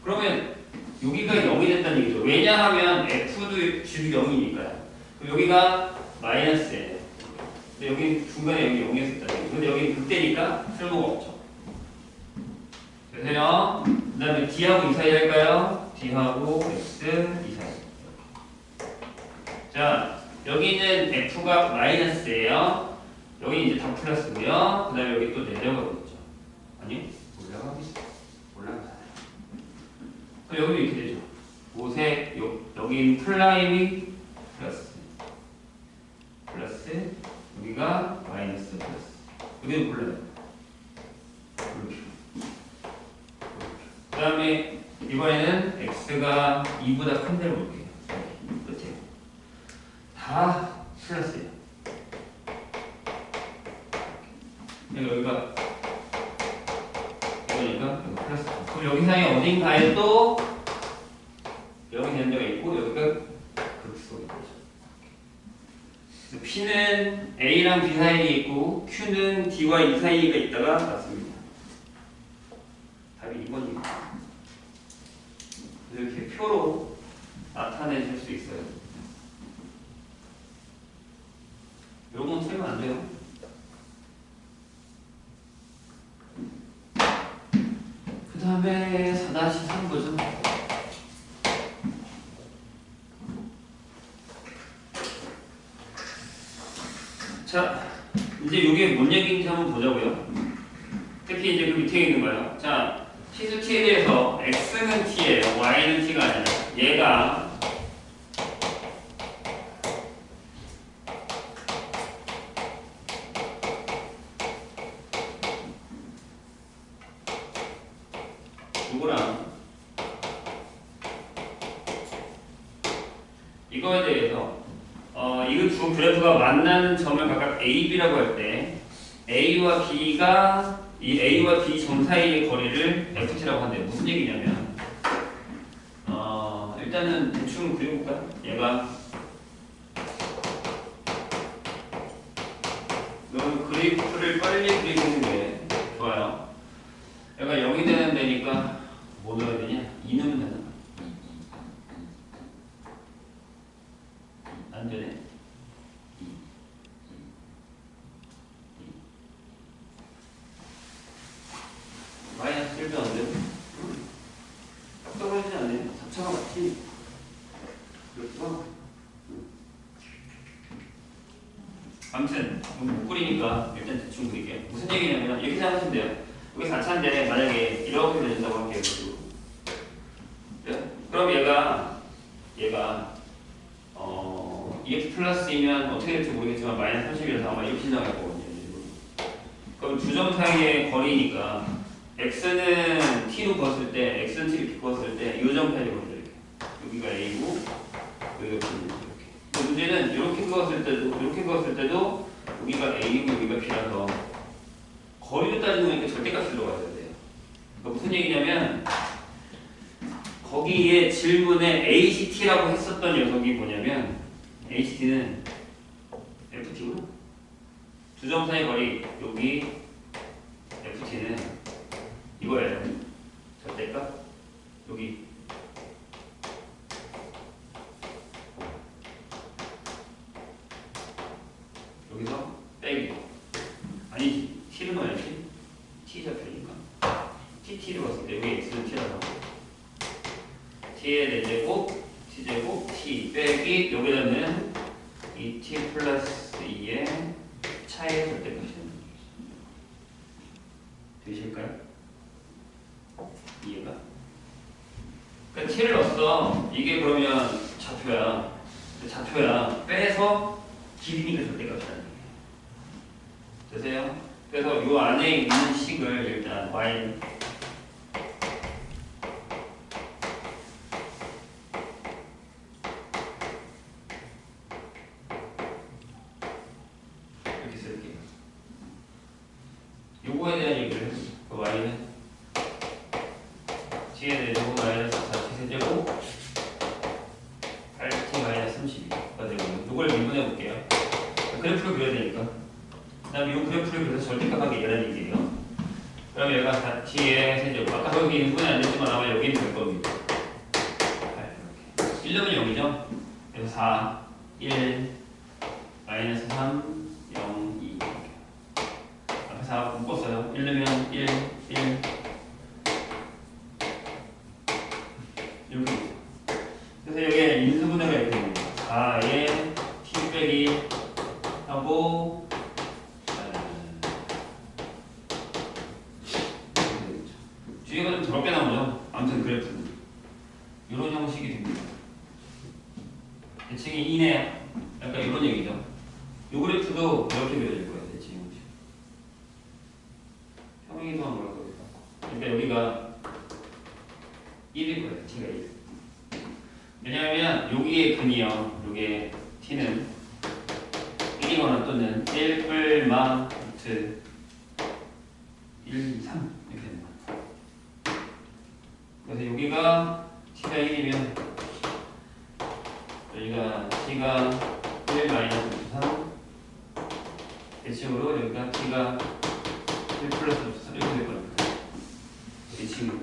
그러면 여기가 0이 됐다는 얘기죠. 왜냐하면 F도 G도 0이니까요. 그럼 여기가 마이너스예요. 근데 여기 중간에 여기 0이었었다는 얘기죠. 근데 여기 극대니까 쓸모가 없죠. 되세요? 그 다음에 D하고 이 사이 할까요? D하고 X 이 사이. 자, 여기는 F가 마이너스예요. 여기 이제 다 플러스고요. 그 다음에 여기 또 내려가고 있죠. 아니요? 올라가고 있어요. 올라가잖아요. 그럼 여기도 이렇게 되죠. 옷에 여기 플라임이 플러스, 플러스, 여기가 마이너스 플러스. 여기는 몰라요. 그 다음에 이번에는 x가 2보다 큰 데를 볼게요. 끝에 다 플러스예요. 여기가 이거니까 여기 플러스. 그럼 여기 사이에 어딘가에 또 여기 되는 데가 있고 여기가 극소가 있죠. P는 A랑 B 사이에 있고 Q는 D와 E 사이에 있다가 맞습니다. 답이 2번입니다. 이렇게 표로 나타내실 수 있어요. 이런 건 틀리면 안 돼요. 그 다음에 4-3 보죠. 이제 이게 뭔 얘기인지 한번 보자고요. 특히 이제 그 밑에 있는 거예요. 자, 치수 t에 대해서 x는 t예요. y는 t가 아니라 얘가 누구랑 이거에 대해서 이거 두 그래프가 만나는 점을 각각 A, B라고 할 때 A와 B가 이 A와 B 점 사이의 거리를 FT라고 한대요. 무슨 얘기냐면 일단은 대충 그려볼까요? 얘가 그래프를 빨리 그리는 게 좋아요. 얘가 0이 되는 데니까 뭐 넣어야 되냐? 2 넣으면 되나? 안 되네. 마이너스 1도 안 되고 딱 떨어지지 않네. 4차가 맞지? 그렇죠? 아무튼 못 그리니까 일단 대충 그릴게요. 무슨 얘기냐면 이렇게 생각하시면 돼요. 여기 4차인데 만약에 이렇게 되는다고 할게요. 그래? 그럼 얘가 EF 플러스이면 어떻게 될지 모르겠지만 마이너스 30이라서 아마 이렇게 지나갈 거거든요. 그럼 두 점 사이의 거리니까 x는 t로 그었을 때, x는 t로 이렇게 그었을 때 이 점 사이의 거리죠. 이렇게. 여기가 a고 여기가 b는 이렇게. 근데 문제는 이렇게 그었을 때도 여기가 a고 여기가 b라서 거리를 따지는 거니까 절대값이 들어가야 돼요. 그러니까 무슨 얘기냐면 거기에 질문에 HT라고 했었던 녀석이 뭐냐면 HT는 FT구나. 두 점 사이 거리 여기 FT는 이거예요. 절대값 여기 여기서 빼기 아니지 T를 넣어야지. T 잡혀니까 T를 봤을 때 여기 X는 T라서 T의 4제곱 T제곱 T 빼기 여기다는 이 T 플러스 2의 차의 절대값이 되실까요? 이해가? 그러니까 T를 넣었어. 이게 그러면 좌표야. 빼서 길이니까 절대값이라는 얘기예요. 되세요? 그래서 이 안에 있는 식을 일단 y 이렇게 쓸게요. 요거에 대한 얘기를 해보죠. 그 y는 t에 대해서 마이너스 4t 세제곱 8t 마이너스 32가 되고 이걸 미분해 볼게요. 그래프를 그려야 되니까. 그 다음에 이 그래프를 그려서 절대값하게 얘라는 얘기예요. 그럼 얘가 4t의 세제곱. 아까 여기 인분이 안 됐지만 아마 여기는 될 겁니다. 8 이렇게. 1은 0이죠? 그래서 4, 1, 마이너스 3, 0, 2 이렇게. 앞에 4 묶었어요. 1면 1, 1 이렇게. 그래서 여기에 인수분해가 이렇게 됩니다. 4에 t 빼기 하고 뒤에가 좀 더럽게 나오죠. 아무튼 그래프는 이런 형식이 됩니다. 대칭이 이네 약간 이런 얘기죠. 이 그래프도 이렇게 그려질 거예요. 대칭 형식. 평행이동은 뭐라고 그럴까? 그러니까 여기가 1일 거예요. t가 1. 왜냐하면 여기에 근이요. 여기에 t는 1이거나 또는 1 뿔마 루트 1, 2, 3 이렇게 되는 거예요. 그래서 여기가 t가 1이면 여기가 t가 1 마이너스 루트 3 대칭으로 여기가 t가 1 플러스 루트 3 이렇게 될 겁니다. 대칭으로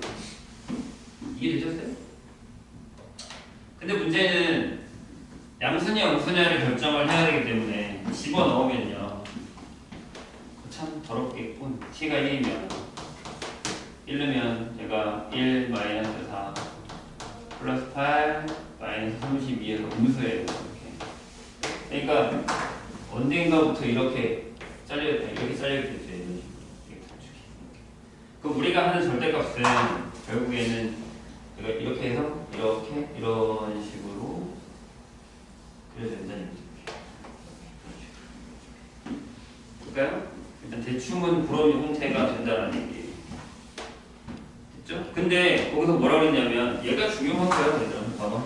이해되셨어요? 근데 문제는 양수냐 음수냐를 결정을 해야 되기 때문에 집어넣으면요 참 더럽겠군. t가 1이면 1이면 얘가 1 마이너스 4 플러스 8 마이너스 32에서 음수예요. 이렇게. 그러니까 언젠가부터 이렇게 잘려야 돼. 이렇게 잘려야 돼. 이런 식으로. 이렇게 단축이. 그럼 우리가 하는 절대값은 결국에는 이렇게 해서 이렇게 이런 식으로 그려야 된다는 얘기죠. 볼까요? 일단 대충은 그런 형태가 된다는 얘기예요. 됐죠? 근데 거기서 뭐라고 그랬냐면 얘가 중요한 거예요. 얘들아. 봐봐.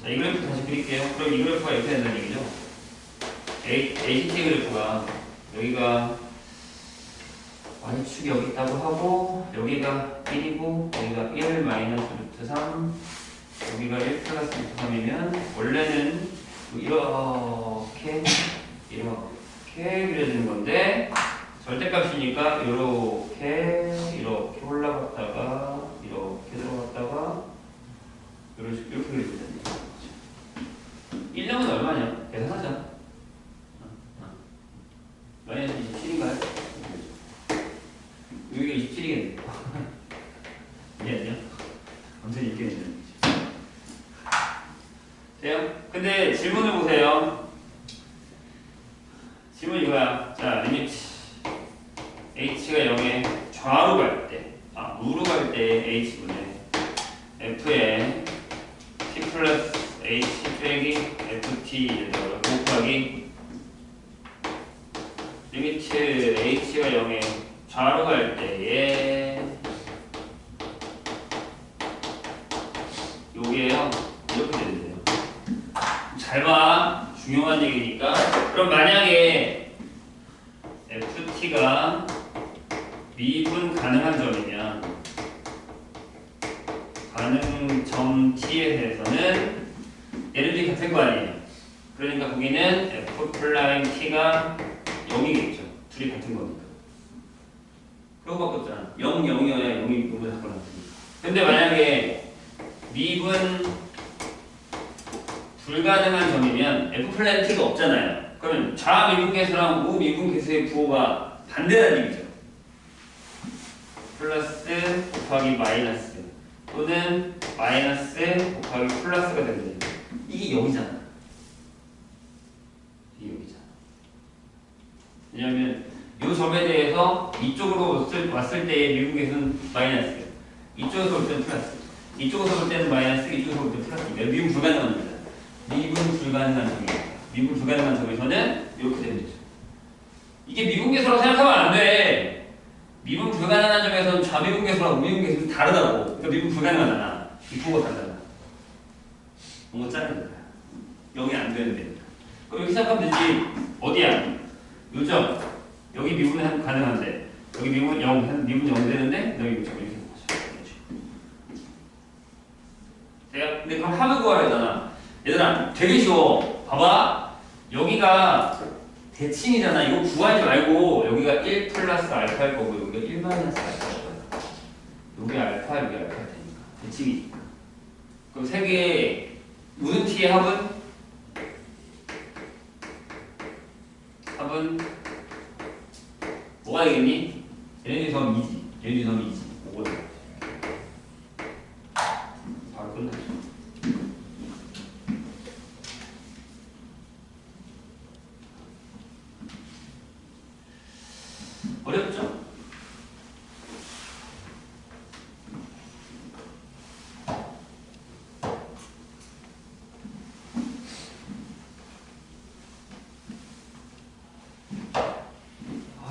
자, 이 그래프 다시 그릴게요. 그럼 이 그래프가 이렇게 된다는 얘기죠. ACT 그래프가 여기가 y축이 여기 있다고 하고 여기가 1이고 여기가 1 마이너스 루트 3 여기가 1 플러스 루트 3이면 원래는 이렇게 그려지는 건데 절대값이니까 이렇게 올라갔다가 이렇게 들어갔다가 이렇게 그려진다는 거죠. 1량은 얼마냐? 계산하자. 마이너스 27인가요? 여기가 27이겠네. 아니야? 완전히 있겠네. 돼요? 근데 질문을 보세요. 질문 이거야. 자, 리미트 h가 0에 좌로 갈 때, 우로 갈 때 h분의 f에 t 플러스 h 빼기 ft 곱하기 리미트 h가 0에 좌로 갈 때에 요게요 이렇게 된대요. 잘 봐. 중요한 얘기니까. 그럼 만약에 ft가 미분 가능한 점이면 가능 점 t에 대해서는 얘네들이 같은 거 아니에요. 그러니까 거기는 f 플라임 t가 0이겠죠. 둘이 같은 거니까. 그거밖에 없잖아. 0, 0이어야 0이 미분을 하고 나왔으니까. 근데 만약에 미분 불가능한 점이면 f 플라임 t가 없잖아요. 그러면 좌미분계수랑 우미분계수의 부호가 반대라는 얘기죠. 플러스 곱하기 마이너스 또는 마이너스 곱하기 플러스가 되는 거예요. 이게 0이잖아. 이게 0이잖아. 왜냐하면 이 점에 대해서 이쪽으로 왔을 때의 미분계수는 마이너스, 이쪽에서 볼 때는 플러스, 이쪽에서 볼 때는 마이너스, 이쪽에서 볼 때는 플러스입니다. 미분 불가능한 겁니다. 미분 불가능한 점입니다. 미분 불가능한 점에서는 이렇게 되는 거죠. 이게 미분계수라고 생각하면 안 돼. 미분 불가능한 점에서는 좌미분계수랑 우미분계수는 다르다고. 그러니까 미분 불가능하잖아. 이 부호가 다르잖아. 뭔가 짜는 거야. 0이 안 되는데. 그럼 이렇게 생각하면 되지. 어디야? 요점. 여기 미분은 가능한데 여기 미분 0, 미분 0 되는데 여기 요점 이렇게 되는 거죠. 근데 그럼 합을 구하라 했잖아. 얘들아 되게 쉬워. 봐봐. 여기가 대칭이잖아. 이거 구하지 말고 여기가 1 플러스 알파일 거고 여기가 1 마이너스 알파일 거야. 여기 알파, 여기 알파일 테니까. 대칭이니까. 그럼 세 개의 무슨 t의 합은? 합은 뭐가 되겠니? 얘네들이 더하면 2지. 얘네들이 더하면 2지. 5가 되겠지. 바로 끝났죠. 어렵죠?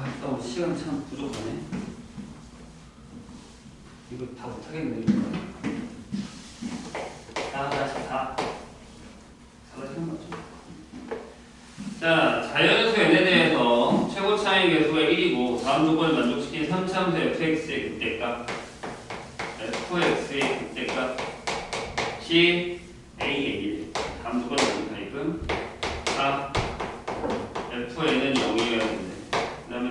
일단 시간 참 부족하네. 이거 다 못하겠네. 다 하는 거죠. 자, 자연수 n에 대해서 최고 차이 계수가 1이고 다음 조건을 만족시킨 3차함수 fx의 그때값 fx의 그때값이 a의 1. 다음 조건을 만족하니까 fn은 0이어야 되는데 그 다음에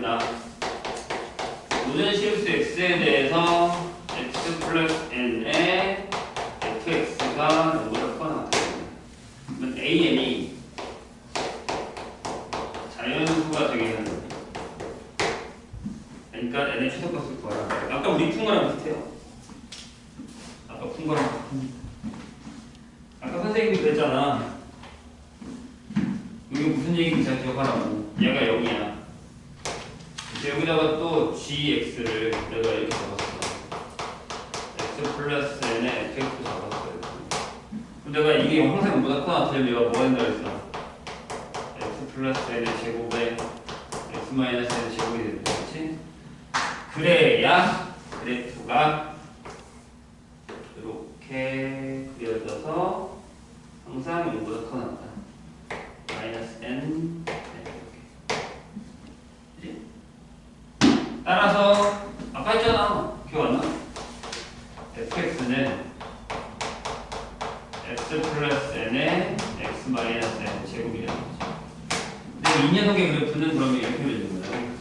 모든 실수 x에 대해서 x 플러스 n에 fx가 0보다 커 나왔다. 그러면 an이 자연수가 되게 하는 거예요. 그러니까 n의 최소값을 구하라. 아까 우리 푼 거랑 비슷해요. 아까 푼 거랑 비슷합니다. 아까 선생님이 그랬잖아. 이게 무슨 얘기인지 잘 기억하라고. 얘가 0이야. 여기다가 또 gx를 내가 이렇게 잡았어. x 플러스 n에 fx 잡았어요. 그럼 내가 이게 항상 뭐다 커나 틀리면 내가 뭐 한다 그랬어? x 플러스 n의 제곱에 x 마이너스 n의 제곱이 되는 거지. 그래야 그래프가 이렇게 그려져서 항상 0보다 커 나온다. 마이너스 n 이렇게. 따라서 아까 했잖아. 기억 안 나? fx는 x 플러스 n의 x 마이너스 n 제곱이라는 거죠. 근데 이 녀석의 그래프는 그러면 이렇게 그려지는 거예요.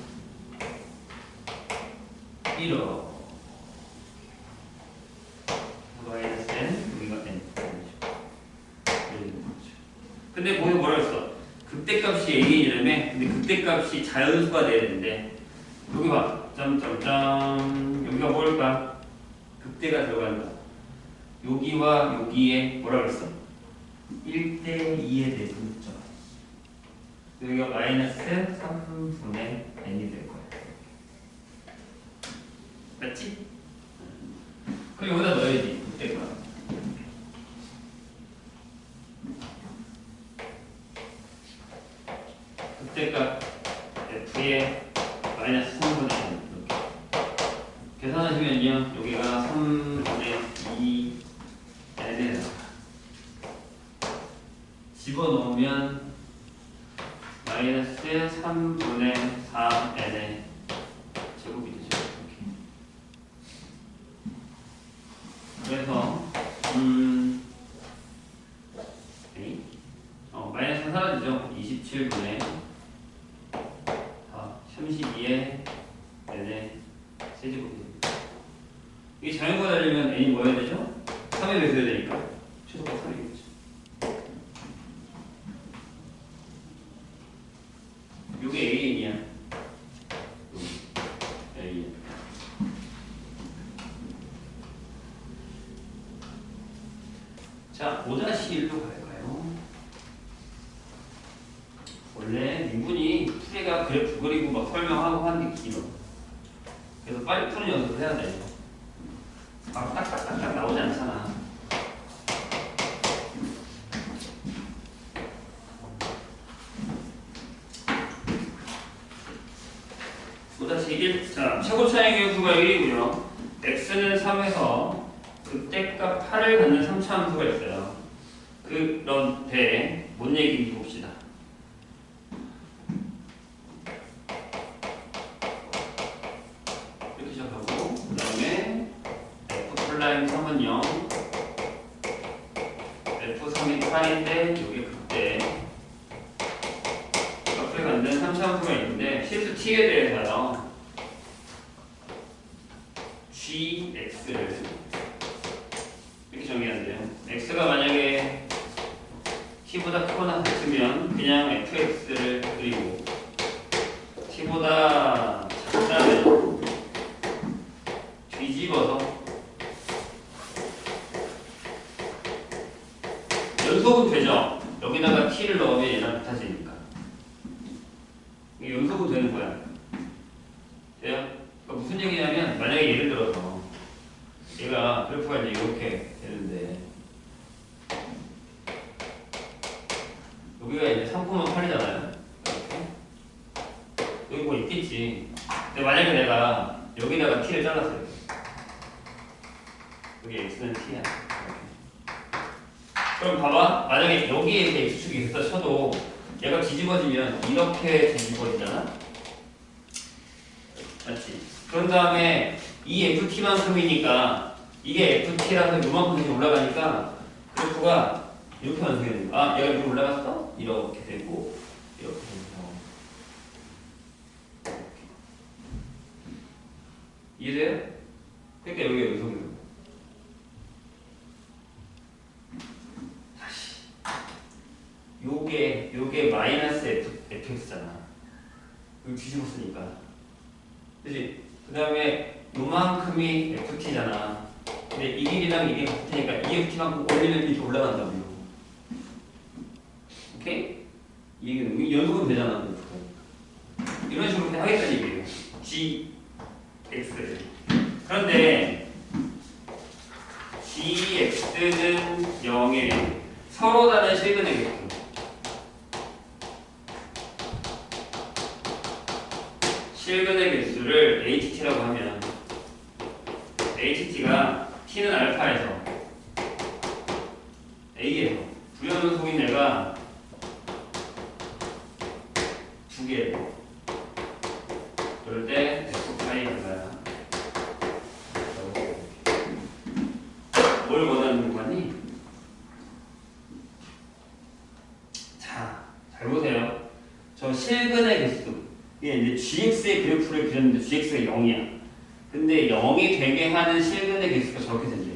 1어 마이너스 n 여기가 n 근데 거기 뭐라 했어? 극대값이 a이라며. 근데 극대값이 자연수가 돼야 되는데 여기 봐. 점점점 여기가 뭘까? 극대가 들어간다. 여기와 여기에 뭐라 그랬어? 1대2에 대해서 묻죠. 여기가 마이너스 3분의 n이 될 거야. 맞지? 그럼 여기다 넣어야지. 극대가. 극대값 f의 마이너스 3분의 n 이렇게 계산하시면요 여기가 3분의 2 n에 집어넣으면 마이너스 3분의 4 n의 제곱이 되죠. 이렇게. 그래서 마이너스 사라지죠. 27분의 32의 n의 세제곱이 됩니다. 이게 자연과 달리면 n이 뭐 해야 되죠? 3에 매수해야 되니까 최소가 3이겠죠. 요게 an이야. an. 자, 5-1로 갈까요? 원래 미분이 풀이가 그래프 그리고 막 설명하고 하는 게 길어. 그래서 빨리 푸는 연습을 해야 돼. 막 딱딱딱딱 나오지 않잖아. 또다시 1. 자, 최고 차이 계수가 1이고요. x는 3에서 극대값 8을 갖는 3차 함수가 있어요. 그런데 뭔 얘기인지 봅시다. 이렇게 시작하고 그 다음에 f' 3은 0 f3이 8인데 이게 극대 값을 갖는 3차 함수가 있는데 실수 t에 대해서요 gx를 이렇게 정의하면 돼요. x가 만약에 t보다 크거나 같으면 그냥 fx를 그리고 t보다 작다면 뒤집어서 연속은 되죠. 여기다가 t를 넣으면 얘랑 같아지니까 이게 연속은 되는 거야. 돼요? 그러니까 무슨 얘기냐면 만약에 예를 들어서 얘가 그래프가 이제 이렇게 되는데 여기가 이제 3,8이잖아요. 여기 뭐 있겠지. 근데 만약에 내가 여기다가 t를 잘랐어요. 여기 x는 t야. 그럼 봐봐. 만약에 여기에 이렇게 x축이 있었다 쳐도 얘가 뒤집어지면 이렇게 뒤집어지잖아. 맞지? 그런 다음에 이 ft만큼이니까 이게 ft라서 요만큼 다시 올라가니까 그래프가 이렇게 완성이 되는 거야. 아, 얘가 이렇게 올라갔어? 이렇게 되고 이렇게 되고 이해돼요? 그러니까 여기가 연속인 거야. 다시 요게 마이너스 fx잖아. 여기 뒤집었으니까 그치? 그 다음에 요만큼이 ft잖아. 근데 이 길이랑 이게 같으니까 이 ft만큼 올리면 이렇게 올라간다고요. 오케이? 이 얘기는 연속은 되잖아. 이런 식으로 그냥 하겠다는 얘기예요. gx. 그런데 gx는 0에 서로 다른 실근의 개수. 실근의 개수를 ht라고 하면 ht가 t는 알파에서 a에서 불연속인 애가 두 개. 그럴 때 f 파이가 뭘 원하는 거 같니? 자, 잘 보세요. 저 실근의 개수. 이게 이제 gx의 그래프를 그렸는데 gx가 0이야. 근데 0이 되게 하는 실근의 개수가 저렇게 된대.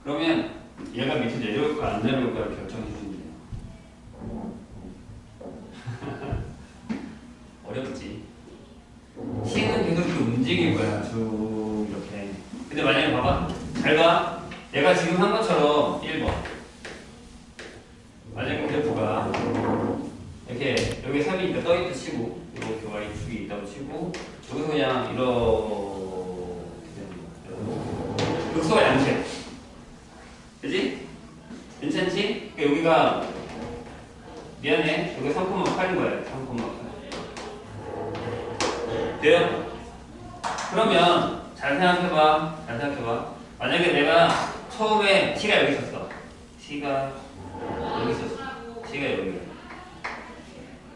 그러면 얘가 밑에 내려올까 안 내려올까를 결정해 주면 돼요. 어렵지. t는 계속 이렇게 움직일 거야. 쭉 이렇게. 근데 만약에 봐봐. 잘 봐. 내가 지금 한 것처럼 1번. 만약에 그래프가 이렇게 여기 3이 있다 떠있다 치고 이렇게 y축이 있다고 치고 여기서 그냥 이렇게 되는 거야. 극소가 양체. 그지? 괜찮지? 그러니까 여기가 미안해. 여기 3,8인 거야. 3,8. 돼요? 그러면 잘 생각해봐. 잘 생각해봐. 만약에 내가 처음에 t가 여기 있었어. t가 여기 있었어. t가 여기.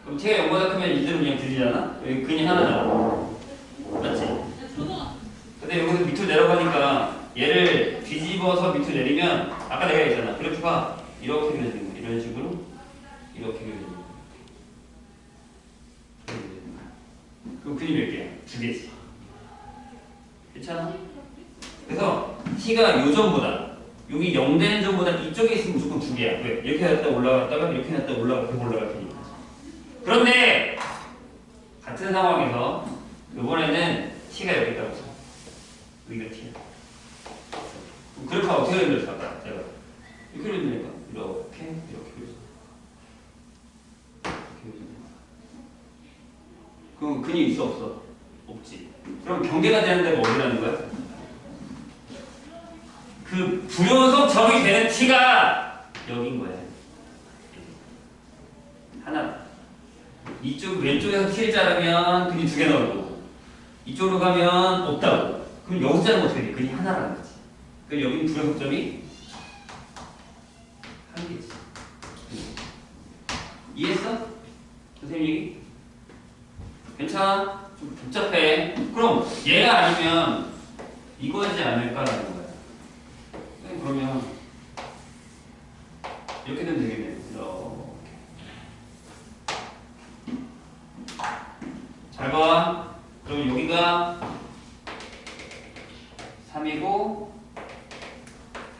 그럼 t가 0보다 크면 이대로 그냥 들리잖아? 여기 근이 하나잖아. 맞지? 근데 여기서 밑으로 내려가니까 얘를 뒤집어서 밑으로 내리면 아까 내가 얘기했잖아. 그래프가 이렇게 그려지는 거야. 이런 식으로 이렇게 그려지는 거야. 그럼 근이 몇 개야? 두 개지. 괜찮아? 그래서 t가 요점보다 여기 0 되는 점보다 이쪽에 있으면 무조건 두 개야. 왜? 이렇게 했다 올라갔다가 이렇게 했다 올라갔다 올라갈 테니까. 그런데 같은 상황에서 이번에는 t가 여기 있다고 쳐. 여기가 t야. 그래프가 어떻게 그려졌어? 아까 내가 이렇게 그려지니까 이렇게 그려져. 그럼 근이 있어 없어? 없지. 그럼 경계가 되는 데가 어디라는 거야? 그 불연속 점이 되는 t가 여긴 거야. 하나. 이쪽 왼쪽에서 t를 자르면 근이 두 개 나오고 이쪽으로 가면 없다고. 그럼 여기서 자르면 어떻게 돼? 근이 하나라는 거지. 그럼 여기는 불연속 점이 한 개지. 이해했어? 선생님 얘기? 괜찮아? 좀 복잡해. 그럼 얘가 아니면 이거지 않을까라는 거야. 그러면 이렇게 되면 되겠네. 이렇게. 잘 봐. 그럼 여기가 3이고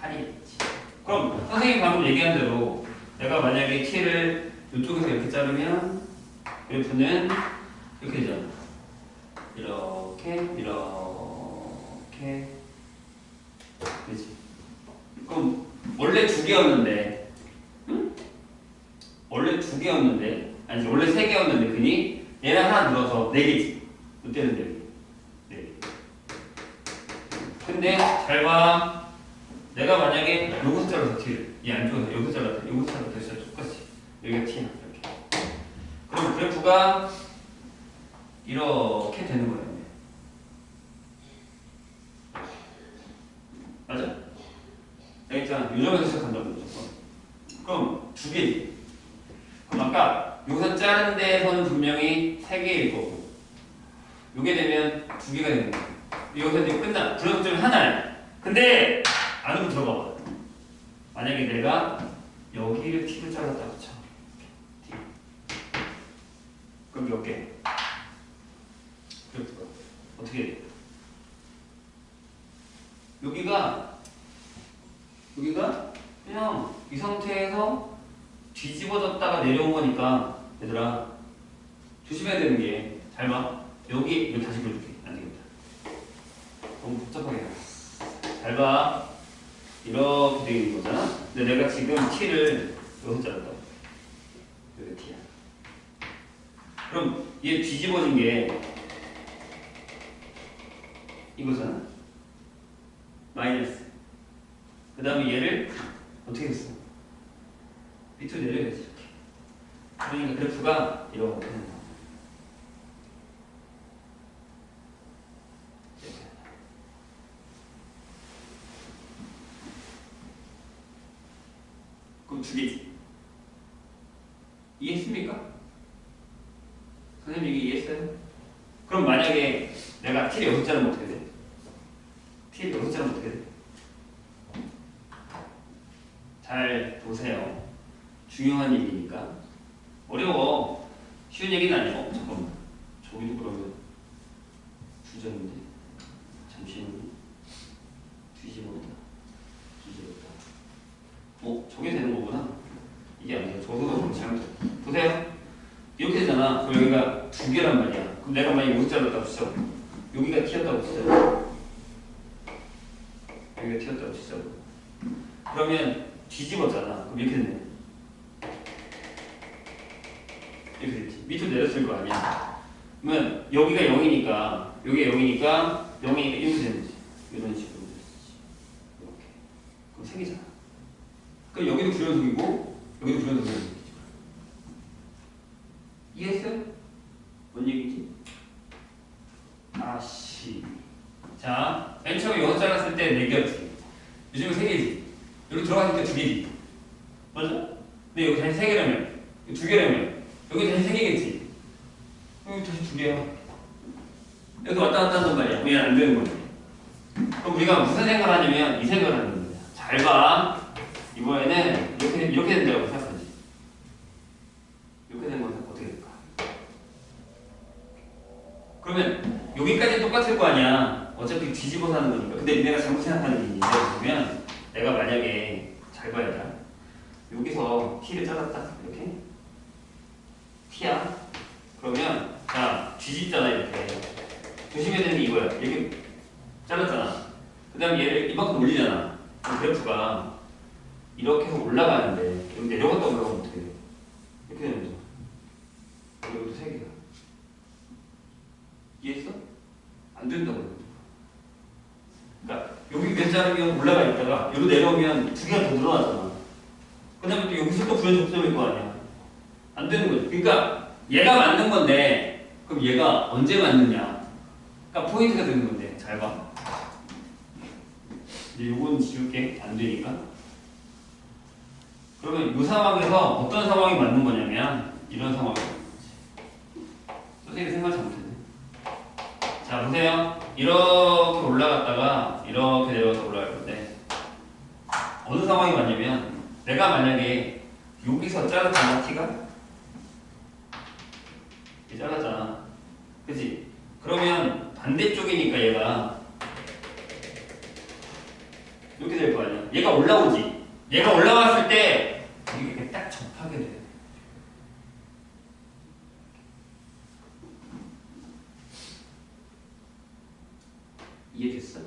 8이겠지. 그럼 선생님이 방금 얘기한 대로 내가 만약에 t를 이쪽에서 이렇게 자르면 그래프는 이렇게 되잖아. 이렇게 그렇지. 그럼 원래 두 개였는데, 응? 원래 두 개였는데, 아니 원래 세 개였는데 근이 얘랑 하나 늘어서 네 개지. 이때는 네 개. 근데 잘 봐. 내가 만약에 여기서 잘라서 t를 이 안쪽에서 여기서 잘라서 여기서 잘라서 진짜 똑같이 여기가 t야 이렇게. 그럼 그래프가 이렇게 되는 거예요. 맞아? 내가 있잖아. 요점에서 시작한다고 무조건. 그럼 두 개지. 그럼 아까 여기서 자른 데에서는 분명히 세 개일 거고 요게 되면 두 개가 되는 거야. 여기서 이제 끝나. 불연속점이 하나야. 근데 안으로 들어가 봐. 만약에 내가 여기를 t를 잘랐다고 쳐. t. 그럼 몇 개? 그래프가 어떻게 돼? 여기가 그냥 이 상태에서 뒤집어졌다가 내려온 거니까 얘들아 조심해야 되는 게 잘 봐. 여기 이거 다시 그려줄게. 안 되겠다. 너무 복잡하게 해. 잘 봐. 이렇게 되어 있는 거잖아. 근데 내가 지금 t를 여기서 잘랐다. 여기 t야. 그럼 얘 뒤집어진 게 이거잖아. 마이너스. 그 다음에 얘를 어떻게 했어? 밑으로 내려야지 이렇게. 그러니까 그래프가 이렇게 되는 거야. 그럼 두 개지. 이해했습니까? 선생님 이게 이해했어요? 그럼 만약에 내가 t를 6자르면 어떻게 돼? t를 6자르면 어떻게 돼? 잘 보세요. 중요한 얘기니까. 어려워. 쉬운 얘기는 아니고. 잠깐만. 저기도 그러면 주전인데. 잠시만요. 뒤집었다. 저게 되는 거구나. 이게 아니에요. 저도 잘못. 보세요. 이렇게 되잖아. 그럼 여기가 두 개란 말이야. 그럼 내가 만약에 여기 잘랐다고 치죠. 여기가 튀었다고 치죠. 여기가 튀었다고 치죠. 그러면 뒤집었잖아. 그럼 이렇게 됐네. 이렇게 됐지. 밑으로 내렸을 거 아니야. 그러면 여기가 0이니까 여기가 0이니까 이렇게 되는 거지. 이런 식으로. 이렇게. 그럼 생기잖아. 그럼 여기도 불연속이고 여기도 불연속이고. 이해했어요? 뭔 얘기지? 아씨. 자, 맨 처음에 여섯 잘랐을 때 4개였지. 요즘은 3개지. 여기 들어가니까 2개지. 맞아? 근데 여기 다시 3개라면, 여기 2개라면, 여기 다시 3개겠지. 여기 다시 2개야. 여기 왔다 갔다 한단 말이야. 그냥 안 되는 거지. 그럼 우리가 무슨 생각을 하냐면 이 생각을 하는 거야. 잘 봐. 이번에는 이렇게 된다고 생각하지. 이렇게 된 건 어떻게 될까? 그러면 여기까지 똑같을 거 아니야. 어차피 뒤집어서 하는 거니까. 근데 내가 잘못 생각하는 게 있는데 보면 내가 만약에 잘 봐야 돼. 여기서 t를 잘랐다. 이렇게 t야. 그러면 자 뒤집잖아 이렇게. 조심해야 되는 게 이거야. 이렇게 잘랐잖아. 그 다음에 얘를 이만큼 올리잖아. 그럼 그래프가 이렇게 해서 올라가는데 여기 내려갔다 올라가면 어떻게 돼? 이렇게 되는 거죠. 여기도 3개가. 이해했어? 안 된다고. 그러니까 여기 위에 자르면 올라가 있다가 여기 내려오면 2개가 더 늘어나잖아. 그 다음에 또 여기서 또 불연속점일 거 아니야. 안 되는 거지. 그러니까 얘가 맞는 건데 그럼 얘가 언제 맞느냐. 그러니까 포인트가 되는 건데 잘 봐. 이제 요건 지울게. 안 되니까. 그러면 이 상황에서 어떤 상황이 맞는 거냐면 이런 상황이 맞는 거지. 선생님이 생각 잘못했네. 자 보세요. 이렇게 올라갔다가 이렇게 내려가서 올라갈 건데 어느 상황이 맞냐면 내가 만약에 여기서 잘랐잖아. t가 잘랐잖아. 그치? 그러면 반대쪽이니까 얘가 이렇게 될 거 아니야. 얘가 올라오지. 얘가 올라왔을 때 이게 딱 접하게 돼. 이해됐어?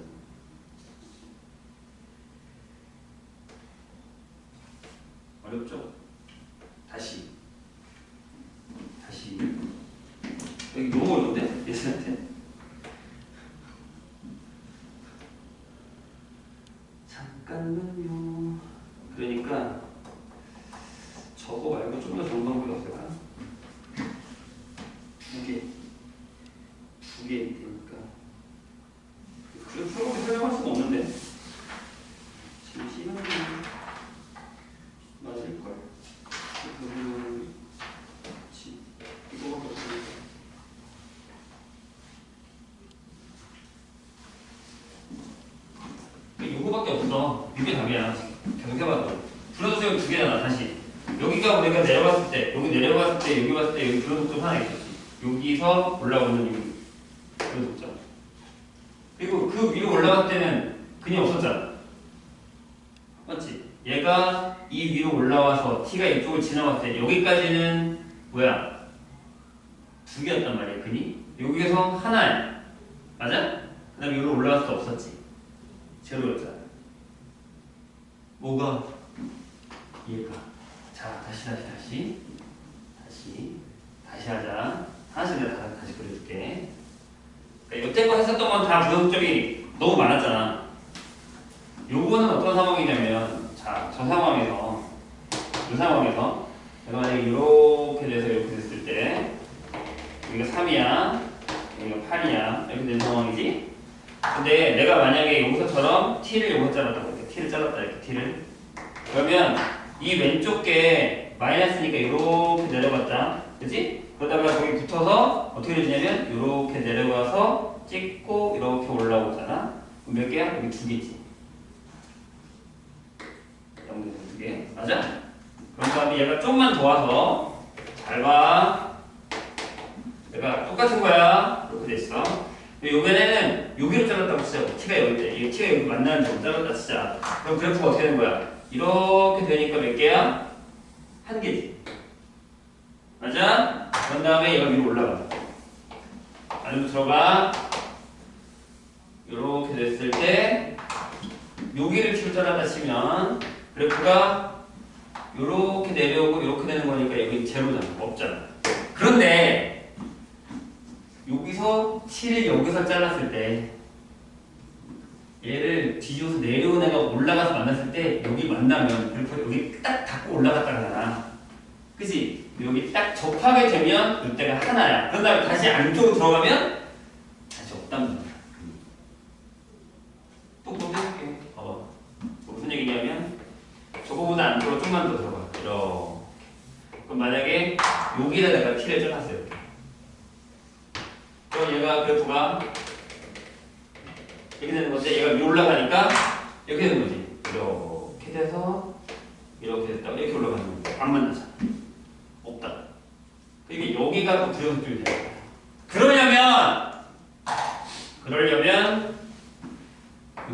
어렵죠? 다시 여기 너무 어려운데? 예선한테? 잠깐만요. 그러니까 저거 말고 좀 더 좋은 방법이 없을까? 2개 그래 프로그램 설명할 수가 없는데. 잠시만요. 맞을걸? 이거밖에 없으니까. 이거밖에 없어. 이게 답이야. 계속 해봐도. 불연속점 2개잖아. 다시. 여기가 우리가 내려갔을 때, 여기 내려갔을 때, 여기 왔을 때, 여기 불연속점 하나 있었지. 여기서 올라오는 여기 불연속점. 그리고 그 위로 올라갔을 때는 그냥 없었잖아. 맞지? 얘가 이 위로 올라와서 t가 이쪽을 지나갔을 때 여기까지는 뭐야? 2개였단 말이야. 근이? 여기에서 하나야. 맞아? 그 다음에 위로 올라왔을 때 없었지. 제로였잖아. 뭐가? 얘가. 자, 다시 하자. 하나씩 내가 다시 그려줄게. 여태껏 했었던 건 다 부정적이 너무 많았잖아. 요거는 어떤 상황이냐면, 자, 저 상황에서, 이 상황에서, 내가 만약에 이렇게 돼서 이렇게 됐을 때, 여기가 3이야, 여기가 8이야, 이렇게 된 상황이지? 근데 내가 만약에 여기서처럼 t를 여기서 잘랐다고 이렇게 t를 잘랐다, 이렇게 t를. 그러면 이 왼쪽 게 마이너스니까 이렇게 내려갔다. 그치? 그러다가 거기 붙어서 어떻게 되냐면 이렇게 내려가서 찍고 이렇게 올라오잖아. 그럼 몇 개야? 여기 2개지. 0에서 2개. 맞아? 그런 다음에 얘가 좀만 더 와서 잘 봐. 얘가 똑같은 거야. 이렇게 됐어. 요번에는 여기로 잘랐다고 치자. t가 여기 있대. 이 t가 여기 만나는 점 잘랐다 치자. 그럼 그래프가 어떻게 되는 거야? 이렇게 되니까 몇 개야? 1개지. 맞아? 그런 다음에 얘가 위로 올라가. 안으로 들어가. 이렇게 됐을 때 여기를 t로 잘랐다 치면 그래프가 이렇게 내려오고 이렇게 되는 거니까 여기 제로잖아. 없잖아. 그런데 여기서 t를 여기서 잘랐을 때 얘를 뒤집어서 내려온 애가 올라가서 만났을 때 여기 만나면 그래프 여기 딱 닿고 올라갔다 하잖아. 그치? 여기 딱 접하게 되면 이때가 하나야. 그런 다음에 다시 안쪽으로 들어가면 다시 없단 말이야. 또 보여줄게. 봐봐. 무슨 얘기냐면 저거보다 안쪽으로 좀만 더 들어가. 이렇게. 그럼 만약에 여기다 내가 t를 잘랐어요. 그럼 얘가 그래프가 이렇게 되는 건데 얘가 위로 올라가니까 이렇게 되는 거지. 이렇게 돼서 이렇게 됐다가 이렇게 올라가는 거야. 안 만나잖아. 없다. 이게 여기가 또 부정줄이 돼. 그러려면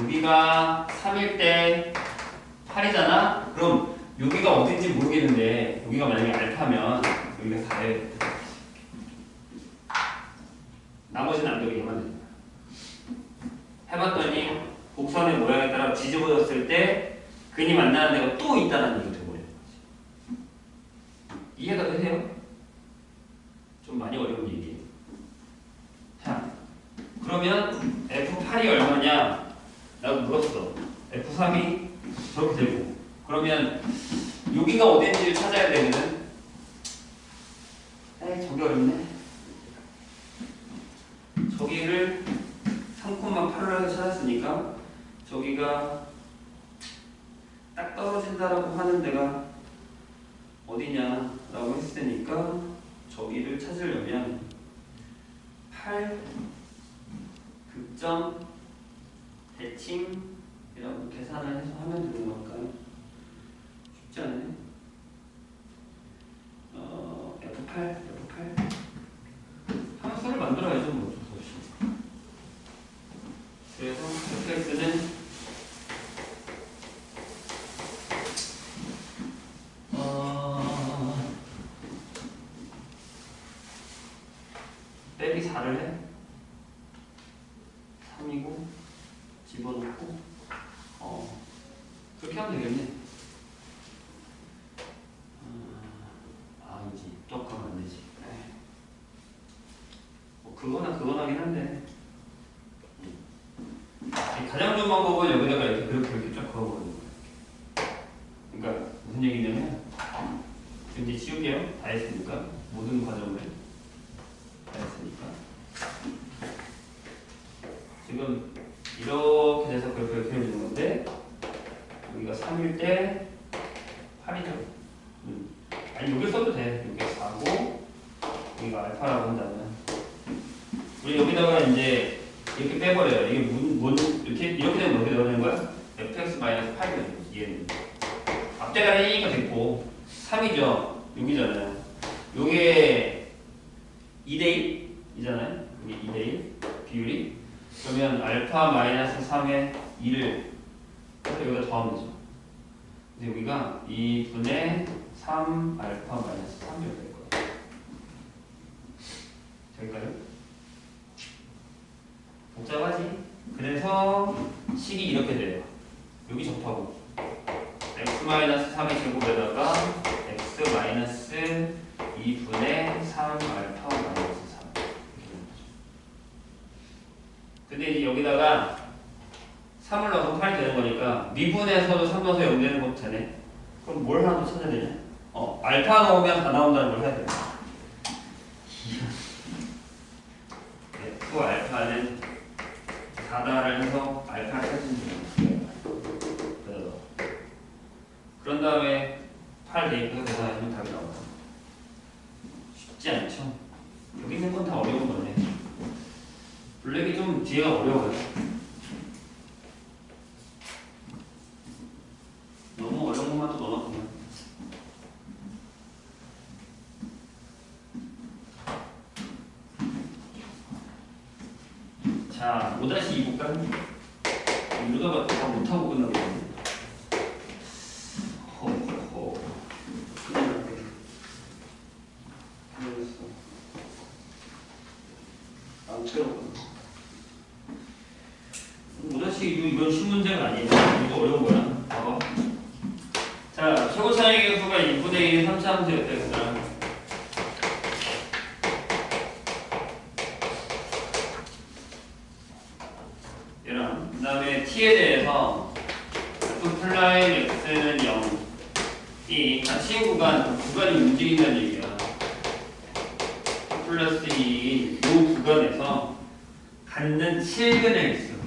여기가 3일 때 8이잖아? 그럼 여기가 어딘지 모르겠는데 여기가 만약에 알파면 여기가 4예요. 나머지는 안 되게 얘만 됩니다. 해봤더니 곡선의 모양에 따라 뒤집어졌을 때 근이 만나는 데가 또 있다는 얘기가 되버리는 거지. 이해가 되세요? 좀 많이 어려운 얘기예요. 자, 그러면 F8이 얼마냐? 라고 물었어. F3이 저렇게 되고. 그러면 여기가 어딘지를 찾아야 되거든. 에이, 저게 어렵네. 저기를 3,8을 찾았으니까 저기가 딱 떨어진다라고 하는 데가 어디냐라고 했으니까 저기를 찾으려면 8 극점 대칭이라고 계산을 해서 하면 되는 걸까요? 쉽지 않네. F8 함수를 만들어야죠. 뭐 어쩔 수 없이. 그래서 fx는 빼기 4를 해. 3이고 집어넣고 그렇게 하면 되겠네. 아니지. 또 그러면 안 되지. 뭐 그거나 하긴 한데 가장 좋은 방법은 여기다가 이렇게 쫙 그어버리는 거예요. 그러니까 무슨 얘기냐면 지금 이제 지울게요. 다 했으니까 모든 과정을 다 했으니까 지금 이렇게 돼서 그렇게 해주는 건데 여기가 3일 때 8이죠. 아니 여기 써도 돼. 여기가 4고 여기가 알파라고 한다면 우리 여기다가 이제 이렇게 빼버려요. 이게 이렇게 되면 어떻게 넣어야 되는 거야? fx-8이 되는 거지. 얘는 앞대가 1이니까 됐고 3이죠. 여기잖아요. 요게 2대1이잖아요. 이게 2대1 비율이. 그러면 알파-3의 2를 여기다 더하면 되죠. 근데 여기가 2분의 3 알파-3 이렇게 될 거예요. 될까요? 복잡하지? 그래서 식이 이렇게 돼요. 여기 접하고 x-3의 제곱에다가 x-2분의 3 알파-3 이렇게 되는 거죠. 여기다가 3을 넣어서 8이 되는 거니까 미분에서도 3 넣어서 0 되는 것도 되네. 그럼 뭘 하나 더 찾아야 되냐? 알파 넣으면 다 나온다는 걸 해야 돼. F 알파는 4다를 해서 알파를 찾으면 돼요. 그런 다음에 8 대입해서 계산하면 답이 나온다. 쉽지 않죠? 여기 있는 건 다 어려운 거네. 블랙이 좀 뒤에가 어려워요. 너무 어려운 것만 또 넣어놨구나. 자, 5-2 볼까? 이러다가 또 다 못하고 끝나거든요. 허허허. 그랬어. 안 채웠구나. 5-2 이건 쉬운 문제가 아니에요. 이거 어려운 거야. 봐봐. 자, 최고 차이 계수가 2분의 1이 3차 함수였다 했잖아. 얘랑 그 다음에 t에 대해서 f 플라인 x는 0 이 같이 구간이 움직인다는 얘기야. 플러스 2인 이 구간에서 갖는 실근의 개수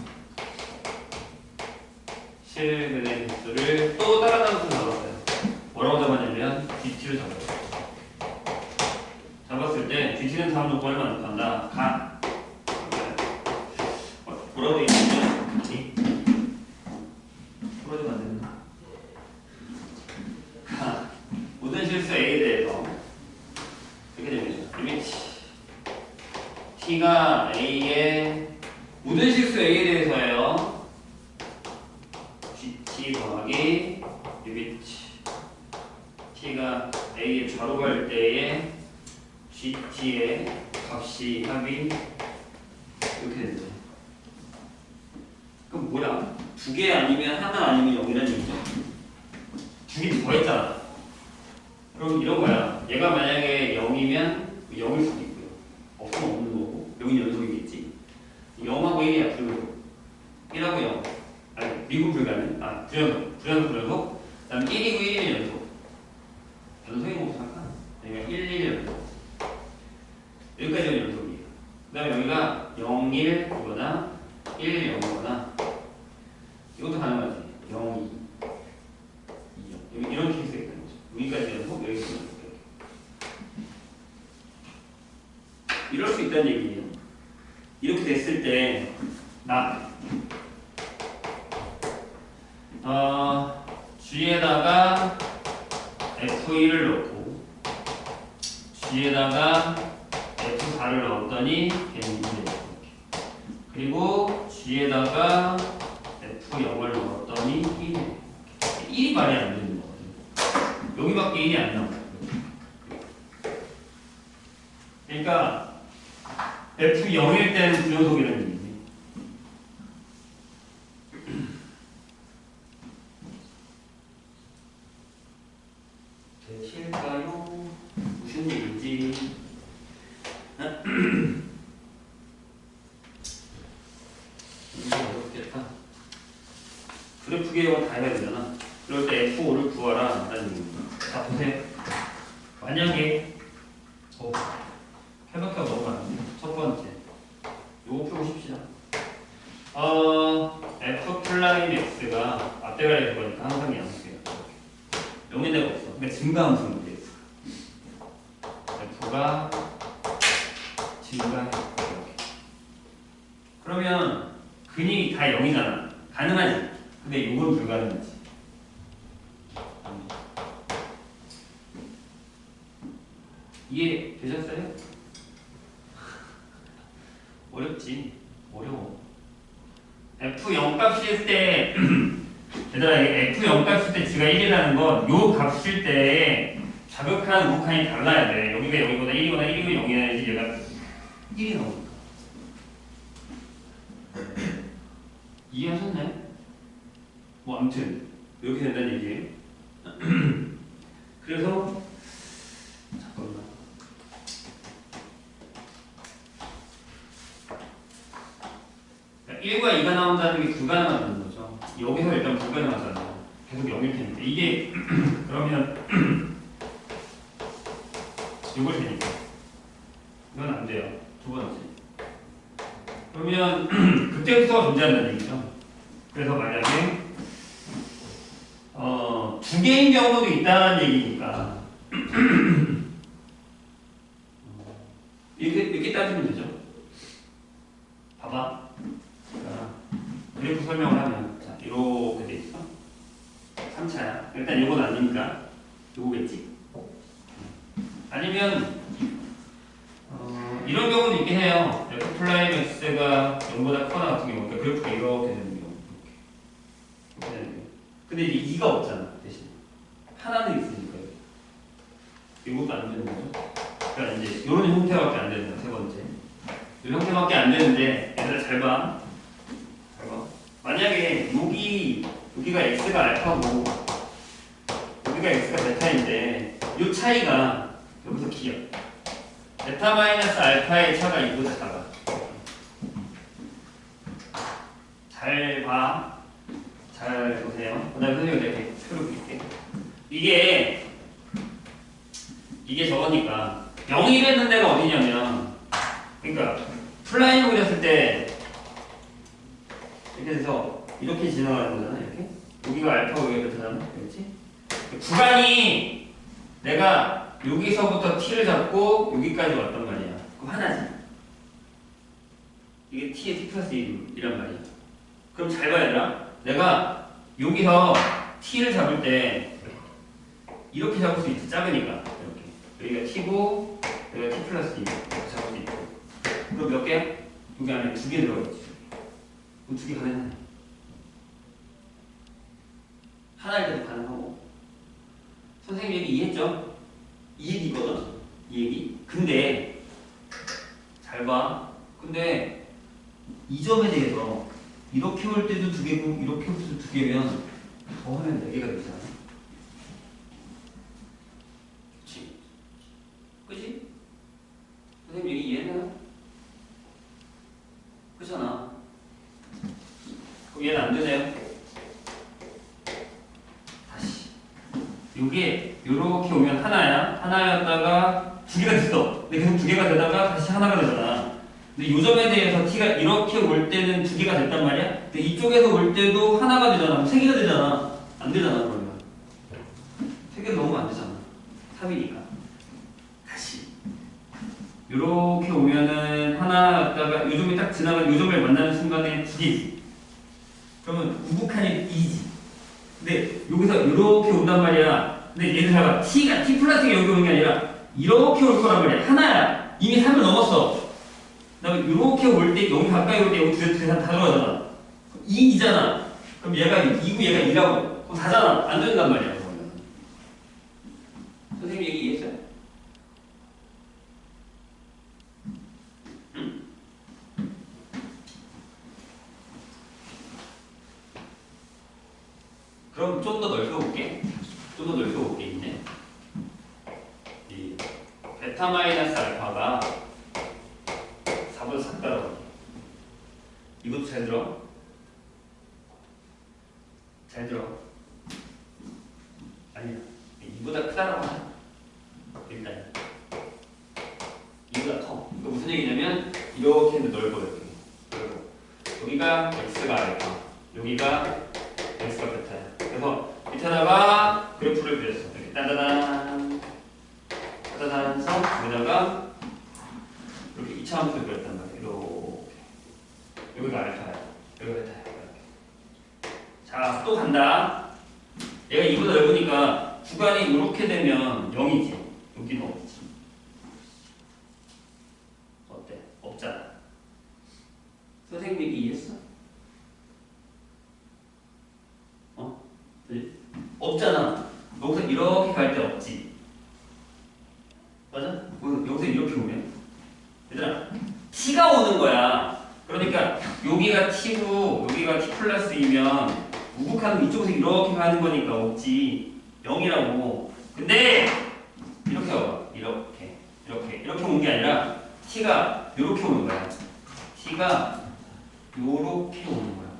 실근의 개수를 또 다른 함수로 잡았어요. 뭐라고 잡았냐면 dt로 잡았어요. 잡았을 때 dt는 다음 조건을 만족한다. 뭐라고 돼 있냐면 풀어주면 안 된다. 모든 실수 A에 대해서 이렇게 됩니다. 리미트 T가 A의 모든 실수 A에 대해서예요. GT 더하기 리미트 T가 A의 좌로 갈 때의 GT의 값이 합이 이렇게 된다. 그럼 뭐야? 두 개 아니면 하나 아니면 0이라는 얘기죠. 두 개 더 했잖아. 그럼 이런 거야. 얘가 만약에 0이면 0일 수도 있고요. 없으면 없는 거고. 여기 연속이겠지. 0하고 1이야, 불연속. 1하고 0. 아니, 미분 불가능. 불연속. 불연속. 그 다음 1이고 1이면 연속. 연속이 뭐 잠깐. 그러니까 1, 1 연속. 여기까지는 연속이에요. 그 다음에 여기가 0, 1 이거나 1, 0이거나 이것도 가능하지. 0, 2, 2, 0. 이런 케이스가 있다는 거죠. 여기까지 연속, 여기까지 연속. 이럴 수 있다는 얘기예요. 이렇게 됐을 때, G에다가 F1을 넣고, G에다가 F4를 넣었더니, 걔는 2를 넣고, 그리고 G에다가 F0을 넣었더니 1이 말이 안 되는 거거든요. 여기밖에 1이 안 나와요. 그러니까 F0일 때는 불연속이라는 얘기지. 되실까요? 무슨 얘기인지. 어렵겠다. 그래프 개혁은 다 해야 되잖아. 그럴 때 F5를 구하라 라는 얘기입니다. 자, 보세요. 만약에 해박하가 너무 많은데 첫 번째 요거 풀고 싶시다. F 플라인 X가 앞대가리 될 거니까 항상 양수예요. 0인 데가 없어. 근데 증가함수는 문제였어. F가 증가해. 그러면 근이 다 0이잖아. 가능하지. 근데 이건 불가능하지. 이해 되셨어요? 어렵지. 어려워. F0 값일 때 얘들아 F0 값일 때 G가 1이라는 건 요 값일 때 자극한 우극한이 달라야 돼. 여기가 0이거나 1이거나 1이고 0이어야지 얘가 1이 나오니까. 이해하셨나요? 뭐 아무튼 이렇게 된다는 얘기예요. 그래서 잠깐만. 나온다는 게 불가능하다는 거죠. 여기서 일단 불가능하잖아요. 계속 0일 테니까. 이게 그러면 이걸 테니까 이건 안 돼요. 두 번째. 그러면 그때부터 존재한다는 얘기죠. 그래서 만약에 두 개인 경우도 있다는 얘기니까 이렇게 따지면 되죠. 봐봐. 그래프 설명을 하면 자, 이렇게 돼 있어. 3차야. 일단 이건 아니니까 이거겠지. 아니면 이런 경우도 있긴 해요. F 플라임 X가 0보다 크거나 같은 경우, 그러니까 그래프가 이렇게 되는 경우, 이렇게 되는 경우. 근데 이제 2가 없잖아, 대신. 하나는 있으니까요. 이것도 안 되는 거죠. 그러니까 이제 이런 형태밖에 안 되는 거야, 세 번째. 이 형태밖에 안 되는데, 얘들아 잘 봐. 잘 봐. 만약에 여기가 X가 알파고, 여기가 X가 베타인데, 이 차이가 여기서 기억. 베타 마이너스 알파의 차가 이보다 작아. 잘 봐. 잘 보세요. 그 다음에 선생님이 이렇게 표를 그릴게. 이게 저거니까 0이 되는 데가 어디냐면, 그러니까 플라인을 그렸을 때 이렇게 돼서 이렇게 지나가는 거잖아. 이렇게 여기가 알파고 여기가 베타잖아. 그렇지? 구간이 내가 여기서부터 t를 잡고 여기까지 왔단 말이야. 그럼 하나지. 이게 t의 t 플러스 1이란 말이야. 그럼 잘 봐야 되나? 내가 여기서 t를 잡을 때 이렇게 잡을 수 있지. 작으니까 이렇게. 여기가 t고 여기가 t 플러스 2 이렇게 잡을 수 있고. 그럼 몇 개야? 여기 안에 2개 들어가 있지. 그럼 2개 가능하네. 하나일 때도 가능하고. 선생님 얘기 이해했죠? 이 얘기거든. 이 얘기. 근데 잘 봐. 근데 이 점에 대해서 이렇게 올 때도 2개고 이렇게 올 때도 2개면 더 하면 4개가 되잖아. 그치? 그치? 선생님 얘기 이해했나? 그렇잖아. 그럼 얘는 안 되네요. 다시. 요게 요렇게 오면 하나야. 하나였다가 2개가 됐어. 근데 계속 2개가 되다가 다시 하나가 되잖아. 근데 요 점에 대해서 t가 이렇게 올 때는 2개가 됐단 말이야. 근데 이쪽에서 올 때도 하나가 되잖아. 3개가 되잖아. 안 되잖아, 그러면. 3개는 넣으면 안 되잖아. 3이니까. 다시. 요렇게 오면은 하나였다가 요 점이 딱 지나가 요 점을 만나는 순간에 2개지. 그러면 우북한이 2지. 근데 여기서 이렇게 온단 말이야. 근데 얘를 잘 봐. t가 t 플러스가 여기 오는 게 아니라 이렇게 올 거란 말이야. 하나야. 이미 3을 넘었어. 그다음에 이렇게 올 때 여기 가까이 올 때 여기 두 개 다 들어가잖아. 2이잖아. 그럼 얘가 2고 얘가 2라고. 그럼 4잖아. 안 된단 말이야. 그러면. 선생님 얘기 이해했어요? 응? 그럼 좀 더 넓혀볼게. 좀 더 넓혀볼게, 이제. 이 베타 마이너스 알파가 4보다 작다라고. 이것도 잘 들어. 잘 들어. 아니야. 이보다 크다라고 하자. 일단. 이보다 커. 이거 무슨 얘기냐면, 이렇게 넓어, 이렇게. 넓어. 여기가 x가 알파. 여기가 x가 베타야. 그래서 밑에다가 그래프를 그렸어. 이렇게 따다단. 따다단 해서 여기다가 이렇게 2차 함수를 그렸단 말이야. 이렇게. 여기가 알파야. 여기가 베타야. 이렇게. 자, 또 간다. 얘가 이보다 넓으니까 구간이 이렇게 되면 0이지. 여기는 없지. 어때? 없잖아. 선생님 얘기 이해했어? 어? 없잖아. 여기서 이렇게 갈 때 없지. 맞아? 여기서 이렇게 오면 얘들아 t가 오는 거야. 그러니까 여기가 t고 여기가 t 플러스 2면 우극하는 이쪽에서 이렇게 가는 거니까 없지. 0이라고. 근데 이렇게 와봐. 이렇게 오는 게 아니라 t가 이렇게 오는 거야. t가 요렇게 오는 거야.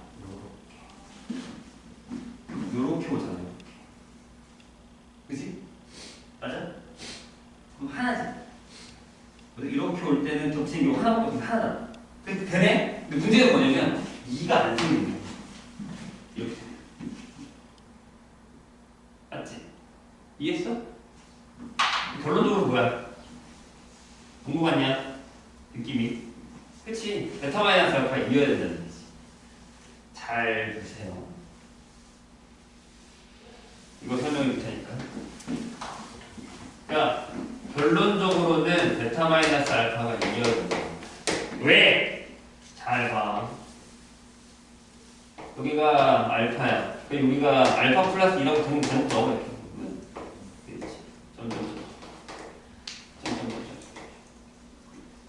지금 이거 하나밖에 하나다. 근데 되네? 근데 문제는 뭐냐면 2가 안 생기는 거야. 이렇게. 맞지? 이해했어? 결론적으로 뭐야? 본거 같냐? 느낌이? 그치? 베타 마이너스 알파 이어야 된다는 거지. 잘 보세요. 이거 설명해 줄 테니까. 그러니까 결론적으로는 베타 마이너스 알파가 이어야 된다. 왜? 잘 봐. 여기가 알파야. 여기가 알파 플러스 2라고 점점 넣어 이렇게. 그렇지. 점점.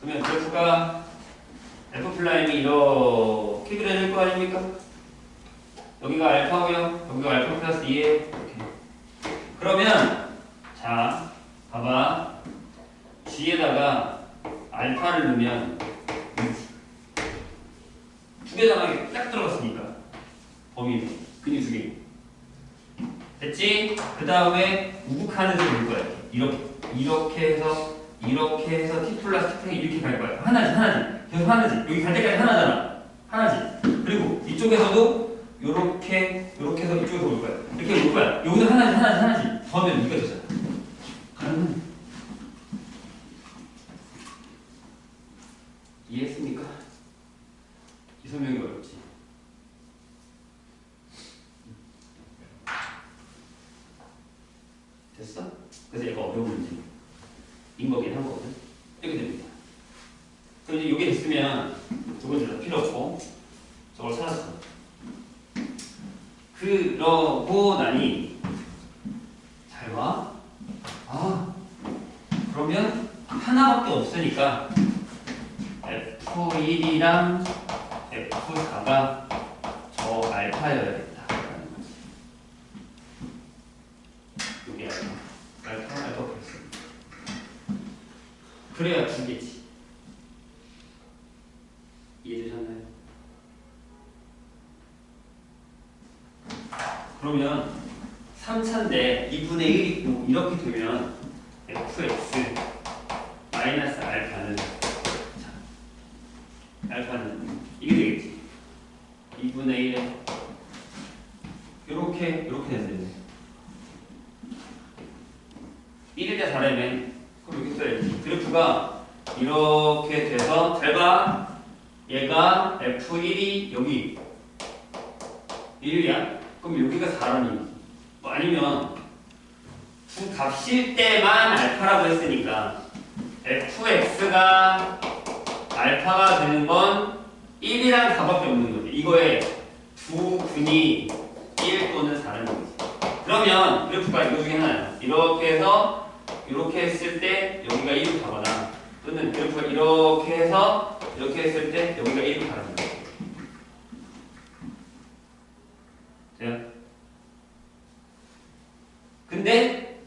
그러면 그래프가 F 플라임이 이렇게 그려질 거 아닙니까? 여기가 알파고요. 여기가 알파 플러스 2에 이렇게. 그러면 자 봐봐. G에다가 알파를 넣으면 두 개잖아. 딱 들어갔으니까 범위 근이 두 개. 됐지? 그 다음에 우극하는 식으로 볼 거야. 이렇게 해서 t 플러스 t 이렇게 갈 거야. 하나지. 계속 하나지. 여기 갈 때까지 하나잖아. 하나지. 그리고 이쪽에서도 요렇게 해서 이쪽에서 올 거야. 이렇게 올 거야. 여기도 하나지. 더하면 이거 되잖아. 가능은 이해했습니까? 이 설명이 어렵지. 됐어? 그래서 얘가 어려운 문제인 거긴 한 거거든. 이렇게 됩니다. 그럼 이제 이게 됐으면 두 번째 다 필요 없고 저걸 찾았어. 그러고 나니 잘 봐. 그러면 하나밖에 없으니까 F1이랑 F4가 저 알파여야겠다. 이게 알파 플러스. 그래야 두 개지. 이해되셨나요? 그러면 3차인데 2분의 1 있고 이렇게 되면 fx 마이너스 알파는 이게 되겠지. 2분의 1에 이렇게 된대. 1일 때 4라면 그럼 이렇게 써야지. 그래프가 이렇게 돼서 잘 봐. 얘가 F1이 여기 1이야. 그럼 여기가 4라니. 아니면 두 값일 때만 알파라고 했으니까 fx가 알파가 되는 건 1이랑 4밖에 없는 거지. 이거에 두 근이 1 또는 4라는 거지. 그러면 그래프가 이거 중에 하나야. 이렇게 해서 이렇게 했을 때 여기가 1로 가거나 또는 그래프가 이렇게 해서 이렇게 했을 때 여기가 1로 가는 거지. 돼요? 근데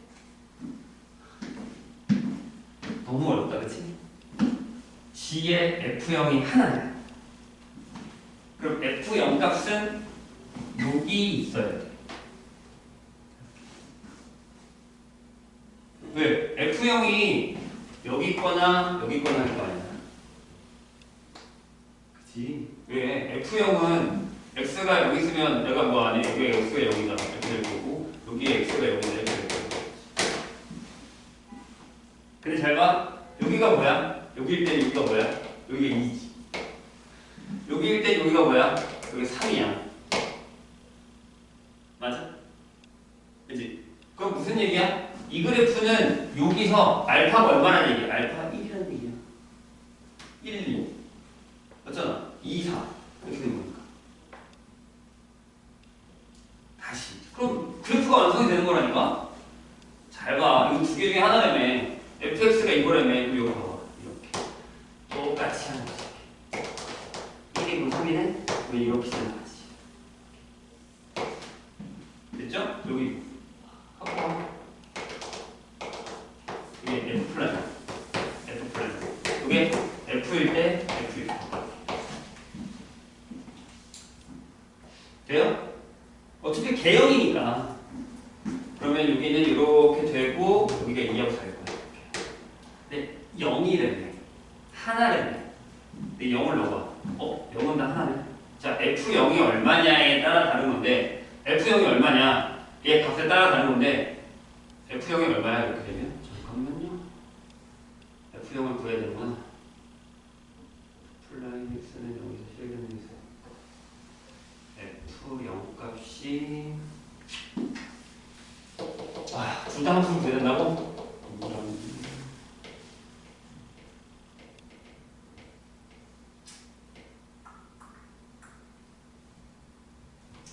너무 어렵다, 그치? G의 F0이 하나야. 그럼 F0 값은 여기 있어야 돼. 왜? F0이 여기 있거나 여기 있거나 할 거 아니야. 그치? 왜? F0은 X가 여기 있으면 내가 뭐 안 해? 여기 X가 여기다 이렇게 될 거고 여기에 X가 여기다 이렇게 될 거고. 근데 잘 봐. 여기가 뭐야? 여기일 때 여기가 뭐야? 여기가 2지. 여기일 때 여기가 뭐야? 여기 3이야. 맞아? 그치? 그럼 무슨 얘기야? 이 그래프는 여기서 알파가 얼마나 얘기야? 알파 1이라는 얘기야. 1, 2. 맞잖아? 2, 4. 이렇게 된 거니까. 다시. 그럼 그래프가 완성이 되는 거라니까? 잘 봐. 이거 두 개 중에 하나라며. fx가 이거라며. 이거 봐봐. 이렇게. 똑같이 하는 거지. 1이고 3이는 왜 이렇게 쓰는 거지? 됐죠? 여기. 하고. 이게 F 플러스. 이게 F일 때 F일 때. 돼요? 어차피 개형이니까. 그러면 여기는 이렇게 되고 여기가 2하고 4일 거야. 근데 0이 되네. 하나래. 근데 0을 넣어봐. 0은 다 하나네. 자, F0이 얼마냐에 따라 다른 건데, F0이 얼마냐? 얘 값에 따라 다른 건데, F0이 얼마야? 이렇게 되면? 잠깐만요. F0을 구해야 되구나. 플라인 x는 여기서 실근은 F0 값이 둘 다 함수를 구해야 된다고?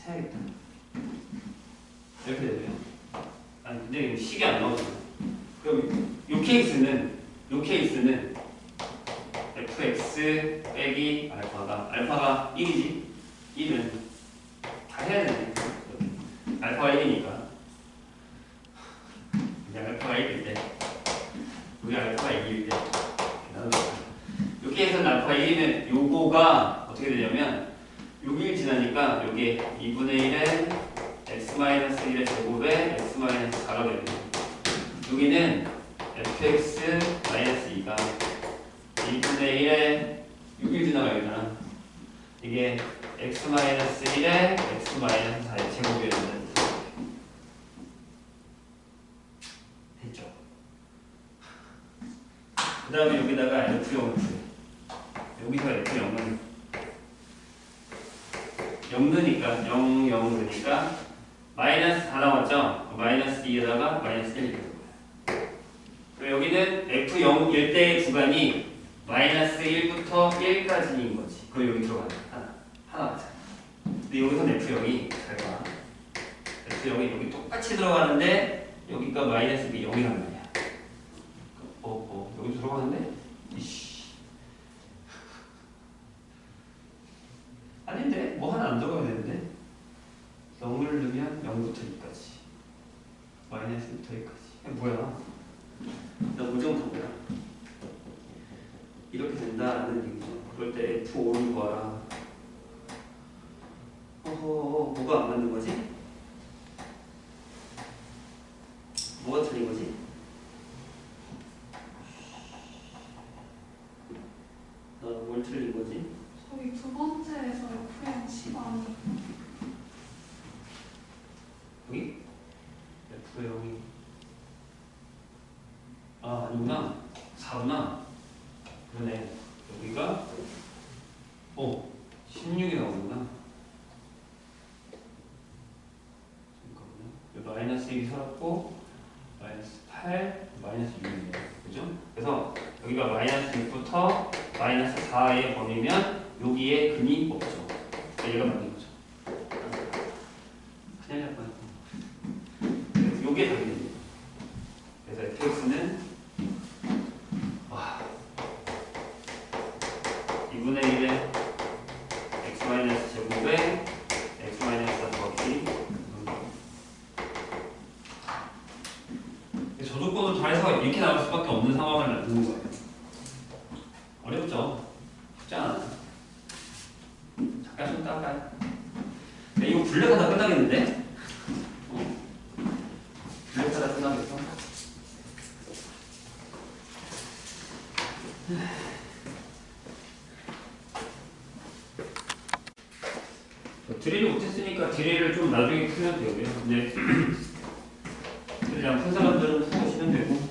해야겠다. 이렇게 되네요. 아니 근데 식이 안 나오잖아. 그럼 요 케이스는 fx 빼기 알파가 1이지. 1은 다 해야 되네. 알파가 1이니까. 그냥 알파가 1일 때, 우리 알파가 2일 때. 요 케이스는 알파가 1이면 요거가 어떻게 되냐면 6일 지나니까 요게 2분의 1에 x-1의 제곱에 x-4가 되거든요. 여기는 fx-2가 2분의 1에 6일 지나가야 되잖아. 이게 x-1에 x-4의 제곱이 되는 됐죠? 그 다음에 여기다가 f0을 주세요. 여기서 f0은 0 넣으니까 0, 0 넣으니까 마이너스 4 나왔죠? 마이너스 2에다가 마이너스 1 되는 거야. 여기는 F0일 때의 구간이 마이너스 1부터 1까지인 거지. 그럼 여기 들어가네. 하나 맞아. 근데 여기서는 F0이 잘 봐. F0이 여기 똑같이 들어가는데 여기가 마이너스 0이란 말이야. 여기 들어가는데? 이씨. 아닌데? 뭐 하나 안 들어가야 되는데? 0을 넣으면 0부터 2까지 마이너스부터 2까지 뭐야? 나 물정도 뭐야? 이렇게 된다는 얘기죠. 그럴 때 F5를 구하라. 뭐가 안 맞는 거지? 뭐가 틀린 거지? 뭘 틀린 거지? 저희 두 번째에서 F형 시간이 여기? F0이 아니구나. 4구나. 그러네. 여기가 16이 나오는구나. 잠깐만요. 마이너스 1이 살았고 마이너스 8, 마이너스 6이네요. 그죠? 그래서 여기가 마이너스 6부터 마이너스 4의 범위면 여기에 근이 없죠. 얘가 맞는 거죠. 큰일 날 뻔했고. 요게 답이네요. 그래서 fx는 2분의 1에 x 제곱에 x-4 더하기 저 조건을 잘해서 이렇게 나올 수밖에 없는 상황을 만드는 거예요. 어렵죠? 쉽지 않아요. 잠깐 좀 닦아요. 이거 분력하다 끝나겠는데? 분력하다 끝나겠어? 드릴을 못했으니까 드릴을 좀 나중에 풀면 되고요. 근데 그냥 푼 사람들은 풀으시면 되고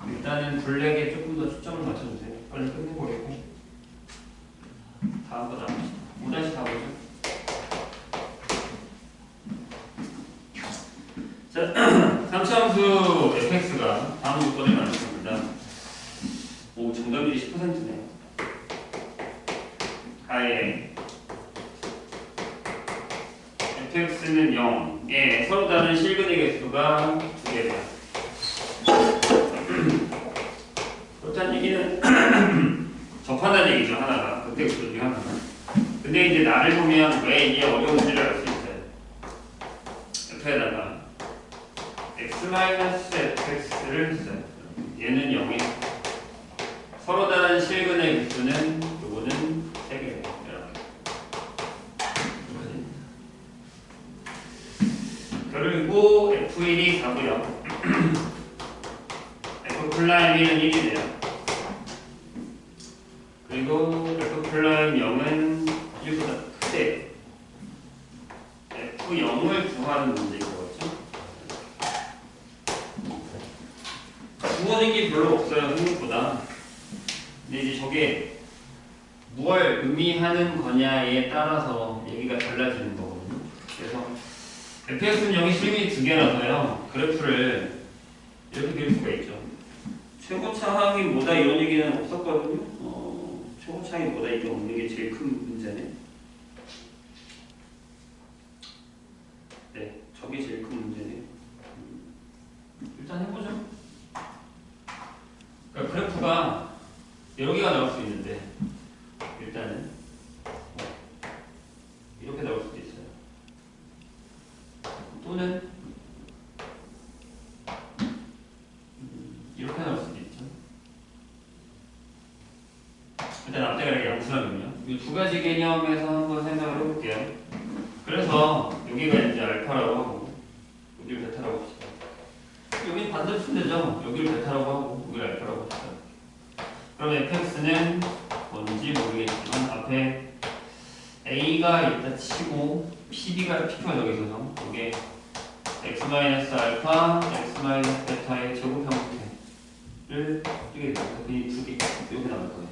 일단은 블랙에 조금 더 초점을 맞춰주세요. 빨리 끝내보겠고 다음 거 나옵시다. 5-4 보죠. 자, 삼차함수 fx가 다음 조건을 만족합니다. 오, 정답률이 10%네요. 가에 fx는 0에 서로 다른 실근의 개수가 2개래요. 그렇다는 얘기는 접한다는 얘기죠. 하나가 극대 구조 중에 하나가. 근데 이제 나를 보면 왜 이게 어려운지를 알 수 있어요. 옆에다가 x-fx를 써요. 얘는 0이고 서로 다른 실근의 개수는 요거는 3개예요. 그리고 F1이 4고요. F 플라임 1은 1이 돼요. 마찬가지로 F 플라임 0은 1보다 크대. F0을 구하는 문제인 거겠죠? 주어진 게 별로 없어요, 생각보다. 근데 이제 저게 무엇을 의미하는 거냐에 따라서 얘기가 달라지는 거거든요. 그래서 fx는 0이 실림이 두 개라서요. 그래프를 이렇게 그릴 수가 있죠. 최고차항이 뭐다 이런 얘기는 없었거든요. 최고차항이 뭐다 이게 없는 게 제일 큰 문제네. 네, 저게 제일 큰 문제네. 일단 해보죠. 그러니까 그래프가 여러 개가 나올 수 있는데 일단은 이렇게 나올 수도 있어요. 또는 이렇게 나올 수도 있죠. 일단 앞대가리 양수라면요. 이 두 가지 개념에서 한번 생각을 해볼게요. 그래서 여기가 이제 알파라고 하고 여기를 베타라고 합시다. 여기는 반대로 쓰면 되죠. 여기를 베타라고 하고 여기를 알파라고 합시다. 그럼 fx는 뭔지 모르겠지만 앞에 a가 있다 치고 pb가 저기 있어서 이게 x-알파, x-베타의 제곱 형태를 뜨게 됩니다. 근이 두 개 이렇게 나올 거예요.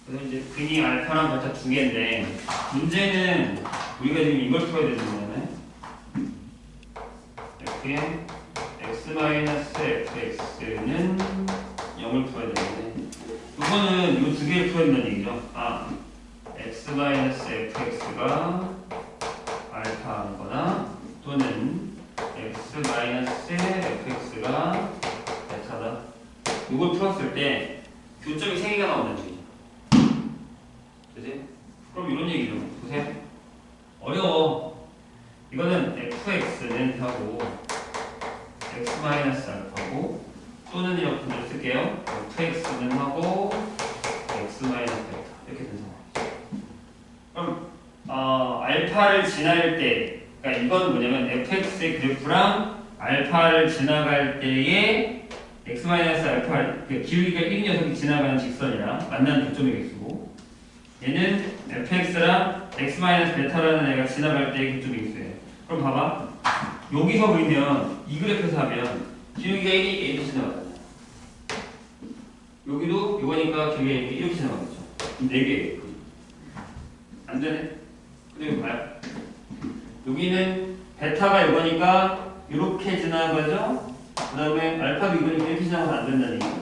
그래서 이제 근이 알파랑 베타 두 개인데 문제는 우리가 지금 이걸 풀어야 되는 거잖아요. f의 x-fx는 0을 풀어야 되는데 이거는 이 두 개를 풀어야 된다는 얘기죠. x-fx가 알파거나 또는 x-fx가 베타다. 이걸 풀었을 때 교점이 3개가 나온다는 얘기죠. 그치? 그럼 이런 얘기죠. 보세요. 어려워. 이거는 fx는 하고 x-알파고 또는 이렇게 쓸게요. fx는 하고 x-베타 이렇게 된 상황이죠. 그럼 알파를 지날 때, 그러니까 이건 뭐냐면 fx의 그래프랑 알파를 지나갈 때의 x-알파 기울기가 1인 녀석이 지나가는 직선이랑 만나는 교점의 개수고, 얘는 fx랑 x-베타라는 애가 지나갈 때의 교점의 개수예요. 그럼 봐봐, 여기서 그리면 이 그래프에서 하면 기울기가 1이 이렇게 지나가잖아요. 여기도 이거니까 기울기가 이렇게 지나가겠죠. 4개예요. 안 되네. 근데 이거 봐요. 여기는 베타가 이거니까 이렇게 지나가죠. 그 다음에 알파도 이거니까 이렇게 지나가면 안 된다는 얘기죠.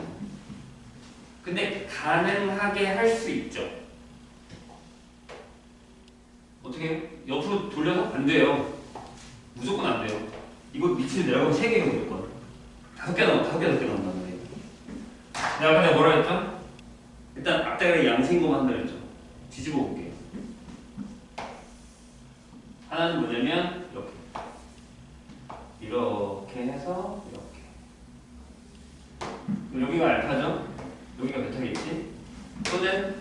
근데 가능하게 할 수 있죠. 어떻게 해요? 옆으로 돌려서 안 돼요. 무조건 안 돼요. 이거 밑으로 내려가면 3개가 무조건. 5개 나온단 말이에요. 내가 아까 뭐라 했죠? 일단 앞대가리 양생고만 한다 그랬죠. 뒤집어 볼게요. 하나는 뭐냐면 이렇게 해서 이렇게. 여기가 알파죠? 여기가 베타겠지? 또는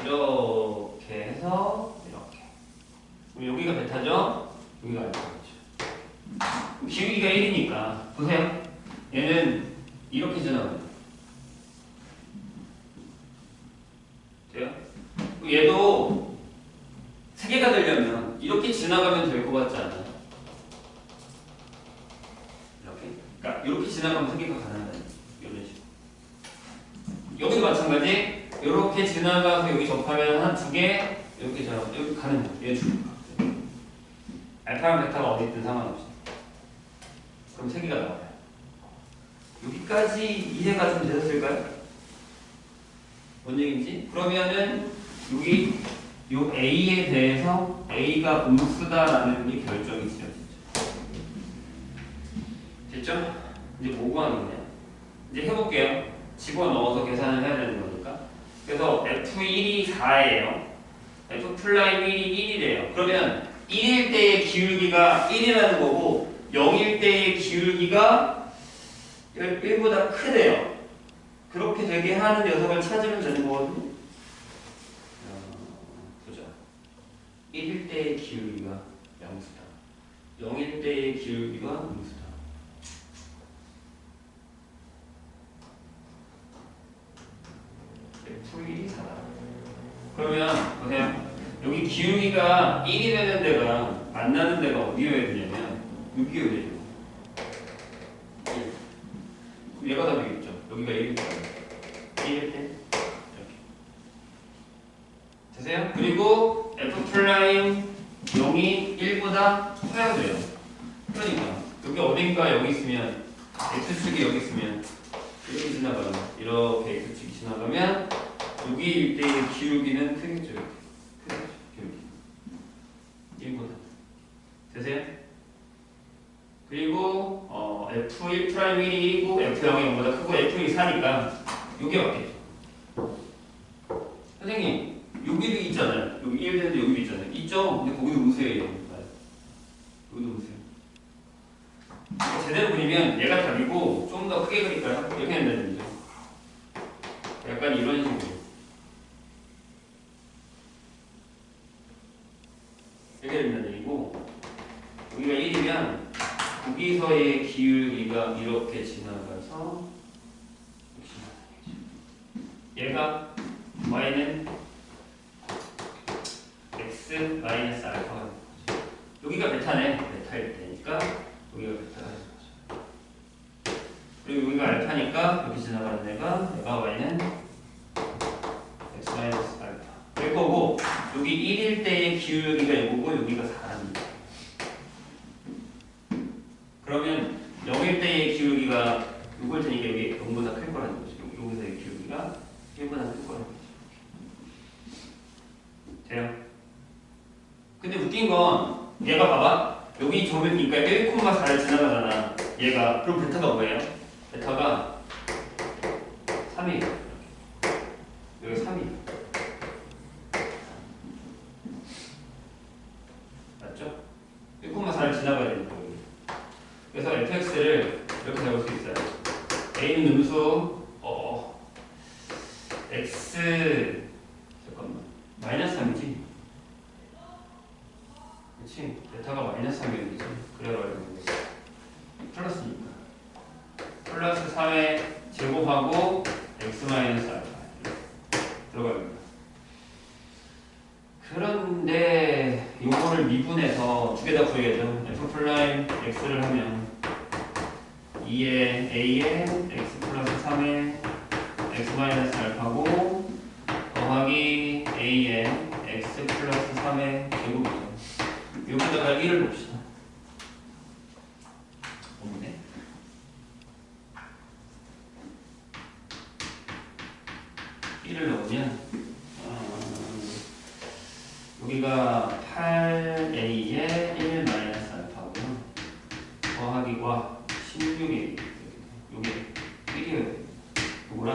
이렇게 해서 이렇게. 여기가 베타죠? 여기가 알파죠. 기울기가 1이니까 보세요. 얘는 이렇게 지나가요. 돼요? 얘도 3개가 되려면 이렇게 지나가면 될 것 같지 않아요? 이렇게. 그러니까 이렇게 지나가면 3개가 가능하다. 이런 식으로. 여기도 마찬가지. 이렇게 지나가서 여기 접하면 한 2개 이렇게 지나가 여기 가는 얘 주니까. 알파랑 베타가 어디 있든 상관없이. 그럼 3개가 나와요. 여기까지 이해가 좀 되셨을까요? 뭔 얘기인지? 그러면은 여기 요 A에 대해서 A가 음수다라는 게 결정이 지어지죠. 됐죠? 이제 뭐 구하는 거냐? 이제 해볼게요. 집어넣어서 계산을 해야 되는 거니까. 그래서 F1이 4예요. F 플라임 1이 1이래요. 그러면 1일 때의 기울기가 1이라는 거고 0일 때의 기울기가 1보다 크대요. 그렇게 되게 하는 녀석을 찾으면 되는 거거든요. 보자. 1일 때의 기울기가 양수다. 0일 때의 기울기가 음수다. 여기 기울기가 1이 되는 데가 만나는 데가 어디여야 되냐면 여기여야 되죠. 1. 얘가 답이겠죠. 여기가 1일 거예요. 1일 때 이렇게 되세요? 그리고 f 프라임 0이 1보다 커야 돼요. 그러니까 여기 어딘가 여기 있으면 x축이 여기 있으면 이렇게 지나가면 이렇게 x축이 지나가면 여기 일대의 기울기는 크겠죠. 이렇게. 크겠죠. 기울기 1보다 되세요? 그리고 f1 프라임 1이 2고 f0이 0보다 크고 f1이 4니까 여기 맞겠죠. 선생님 여기도 있잖아요. 여기 1 되는데 여기도 있잖아요. 있죠? 근데 거기도 무쇠예요. 여기도 무쇠. 제대로 그리면 얘가 답이고 좀 더 크게 그릴까요? 이렇게 된다는 얘기죠. 약간 이런 식으로. 이렇게 된다는 얘기고 여기가 1이면 여기서의 기울기가 이렇게 지나가서 얘가 y는 x 마이너스 알파가 되는 거죠. 여기가 베타네. 베타일 테니까 여기가 베타가 되는 거죠. 그리고 여기가 알파니까 여기 지나가는 얘가 y는 x 마이너스 알파 될 거고 여기 1일 때의 기울기가 이거고 여기가 4입니다. 그러면 0일 때의 기울기가 이걸 테니까 여기 0보다 클 거라는 거죠. 여기서의 기울기가 1보다 클 거라는 거죠. 돼요? 근데 웃긴 건 얘가 봐봐. 여기 점이니까 1,4를 지나가잖아. 얘가. 그럼 베타가 뭐예요? 베타가 3이에요. 여기 3이에요. 맞죠? 1,4를 지나가야 되는 거예요. 그래서 fx를 이렇게 잡을 수 있어요. a는 음수 x 잠깐만 마이너스 3이지? 그렇지? 베타가 마이너스 3이었지? 그래야 말이야. 플러스니까 플러스 3에 제곱하고 x 마이너스 알파 들어갑니다. 그런데 요거를 미분해서 두 개 다 구해야죠. f 프라임 x를 하면 2에 a에 x 플러스 3에 x 마이너스 알파고 더하기 a에 x 플러스 3의 제곱이죠. 여기다가 1을 봅시다. 없네. 를 넣으면 여기가 8a에 1 마이너스 알파고요. 더하기과 16a 여기 1이에요. 요거랑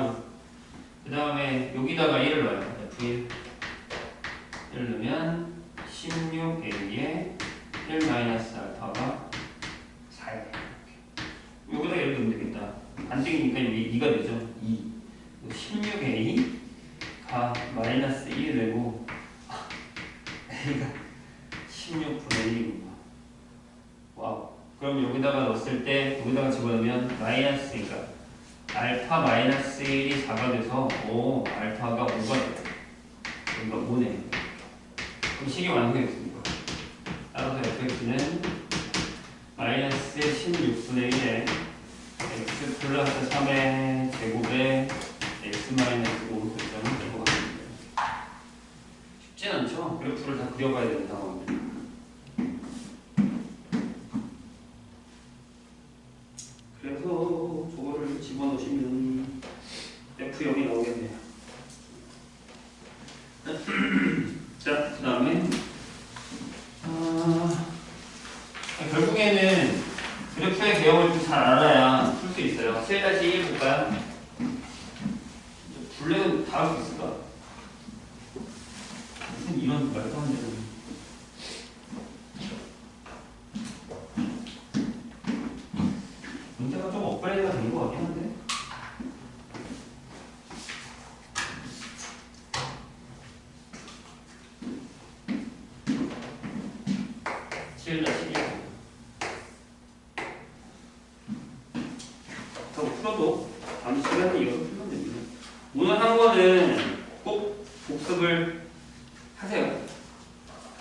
그 다음에 여기다가 1을 넣어요. f1 1을 넣으면 16a에 1 마이너스 알파가 4예요. 여기다 1을 넣으면 되겠다. 반대이니까 여기 2가 되죠. 2 16a가 마이너스 1이 되고 a가 16분의 1이구나. 와우. 그럼 여기다가 넣었을 때 여기다가 집어넣으면 마이너스, 그러니까 알파 마이너스 1이 4가 돼서 오 알파가 5가 돼요. 여기가 5네. 그럼 식이 완성됐습니다. 따라서 fx는 마이너스 16분의 1에 x 플러스 3의 제곱에 x 마이너스 5 결정은 될 것 같습니다. 쉽진 않죠? 그래프를 다 그려봐야 되는 상황입니다. 그래서 저거를 집어넣으시면 F0이 나오겠네요. 자, 그 다음에 결국에는 그래프의 개형을 좀 잘 알아야 풀 수 있어요. 7-1 볼까요? 블랙은 다 할 수 있을까? 무슨 이런 말도 안 되는. 문제가 좀 업그레이드가 된 것 같긴 한데. 더 풀어도 다음 시간에 이어서 풀면 됩니다. 오늘 한 거는 꼭 복습을 하세요.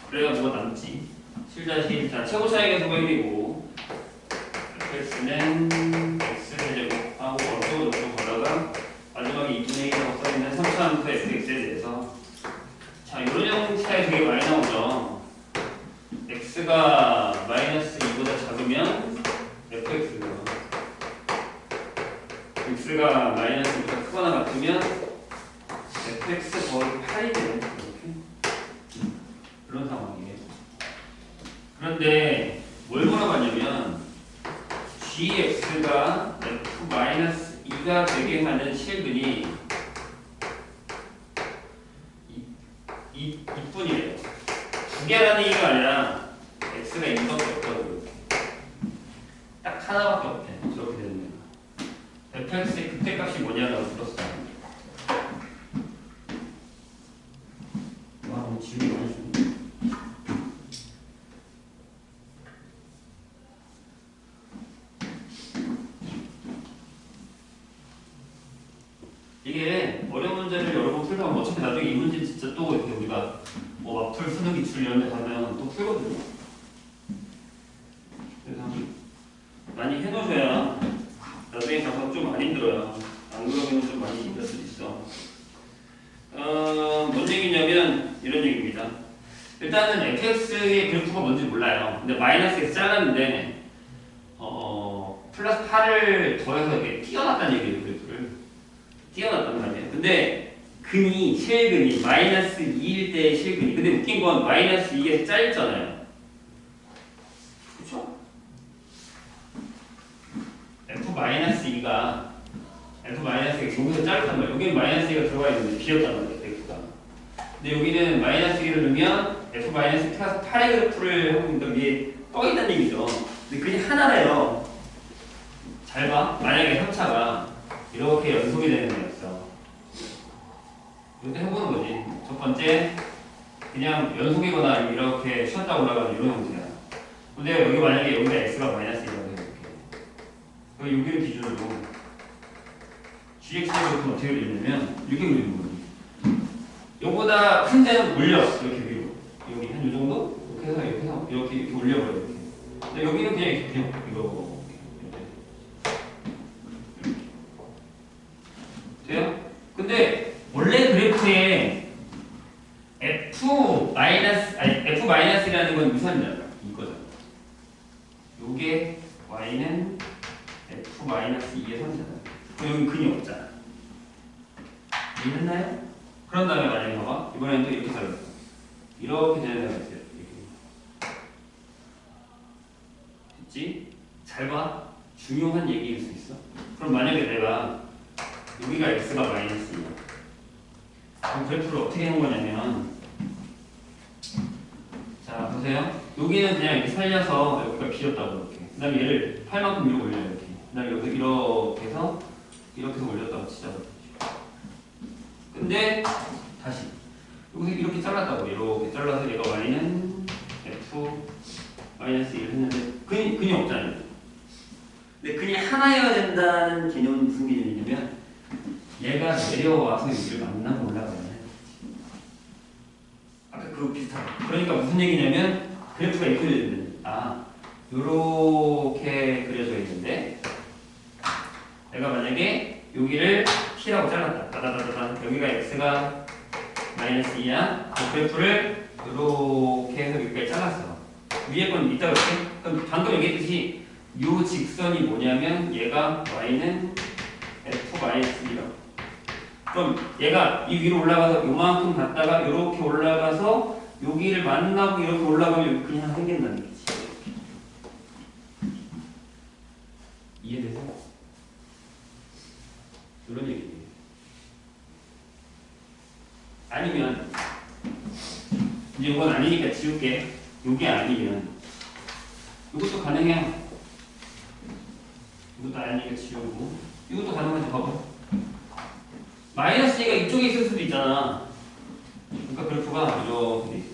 그래야 뭐가 남지? 7-1. 자, 최고 차이가 소가 1이고 fx는 x제곱하고 어쩌고 저쩌고 걸다가 마지막에 2분의 1이라고 써있는 3차원부터 fx에 대해서 자, 이런 형태가 되게 많이 나오죠. x가 마이너스 2보다 작으면 fx가 x가 마이너스 2보다 크거나 같으면 fx 더하기 8이 되는 이렇게 그런 상황이에요. 그런데 뭘 물어봤냐면 gx가 f-2가 되게 하는 실근이 2분이래요. 두 개라는 얘기가 아니라 x가 2밖에 없거든요. 딱 하나밖에 없대. 저렇게 되는 거야. fx의 극대값이 뭐냐라고 물었어요. 와, 너무 지우개 많이 주네. 이게 어려운 문제를 여러 번 풀다 보면 어차피 나중에 이 문제 진짜 또 이렇게 우리가 뭐 마플, 수능, 기출 이런 데 가면 또 풀거든요. 그래서 많이 해놓으셔야 나중에 가서 좀 안 힘들어요. 안 그러면 좀 많이 힘들 수도 있어. 뭔 얘기냐면 이런 얘기입니다. 일단은 fx의 그래프가 뭔지 몰라요. 근데 마이너스 x 잘랐는데 플러스 8을 더해서 이렇게 띄어놨다는 얘기예요. 그래프를 띄어놨단 말이에요. 근데 근이 실근이 마이너스 2일 때의 실근이 근데 웃긴 건 마이너스 2에서 짧잖아요. 그쵸? f-2가 여기서 짧단 말이에요. 여기는 마이너스 2가 들어가 있는데 비었단 말이에요. x가. 근데 여기는 마이너스 2를 넣으면 f-플러스 8의 그래프를 하고 있는데 위에 떠 있다는 얘기죠. 근데 그게 하나래요. 잘 봐. 만약에 3차가 이렇게 연속이 되는 애였어. 이것도 해보는 거지. 첫 번째, 그냥 연속이거나 이렇게 쉬었다 올라가는 이런 형태야. 근데 여기 만약에 여기가 x가 마이너스 1이라고 해볼게. 그럼 여기를 기준으로 gx의 그래프는 어떻게 그리냐면 이렇게 그리는 거지. 요거보다 큰 데는 올려. 이렇게 위로. 여기 한 요 정도? 이렇게 해서 이렇게 올려버려. 이렇게. 근데 여기는 그냥 이거. 돼요? 근데 원래 그래프에 f-이라는 건 유선이잖아. 이거잖아. 요게 y는 f-2의 선이잖아. 여기 근이 없잖아. 이해했나요? 그런 다음에 만약에 봐봐. 이번에는 또 이렇게 살렸어. 이렇게 되는 애가 있어요. 됐지? 잘 봐. 중요한 얘기일 수 있어. 그럼 만약에 내가 여기가 x가 마이너스야. 그럼 그래프를 어떻게 하는 거냐면 자 보세요. 여기는 그냥 이렇게 살려서 여기가 비었다고 이렇게. 그 다음에 얘를 8만큼 위로 올려요. 이렇게. 그 다음에 여기서 이렇게 해서 올렸다고 치자. 근데 다시 여기서 이렇게 잘랐다고. 이렇게 잘라서 얘가 y는 f-1을 했는데 근이 없잖아요. 근데 근이 하나여야 된다는 개념은 무슨 개념이냐면 얘가 내려와서 여기를 만나고 올라가야 돼. 아까 그거 비슷하다. 그러니까 무슨 얘기냐면 그래프가 이렇게 그려져 요렇게 그려져 있는데 내가 만약에 여기를 t라고 잘랐다. 따다다다다. 여기가 x가 마이너스 2야. 그 그래프를 요렇게 해서 여기까지 잘랐어. 위에 건 이따 그렇게. 그럼 방금 얘기했듯이 요 직선이 뭐냐면 얘가 y는 f-2라고. 그럼 얘가 이 위로 올라가서 요만큼 갔다가 요렇게 올라가서 여기를 만나고 이렇게 올라가면 그냥 생긴다는 얘기지. 이해되세요? 이런 얘기예요. 아니면 이제 이건 아니니까 지울게. 요게 아니면 이것도 가능해요. 이것도 아니니까 지우고 이것도 가능하지. 봐봐. 마이너스 2가 이쪽에 있을 수도 있잖아. 그러니까 그래프가 이렇게 돼 있어.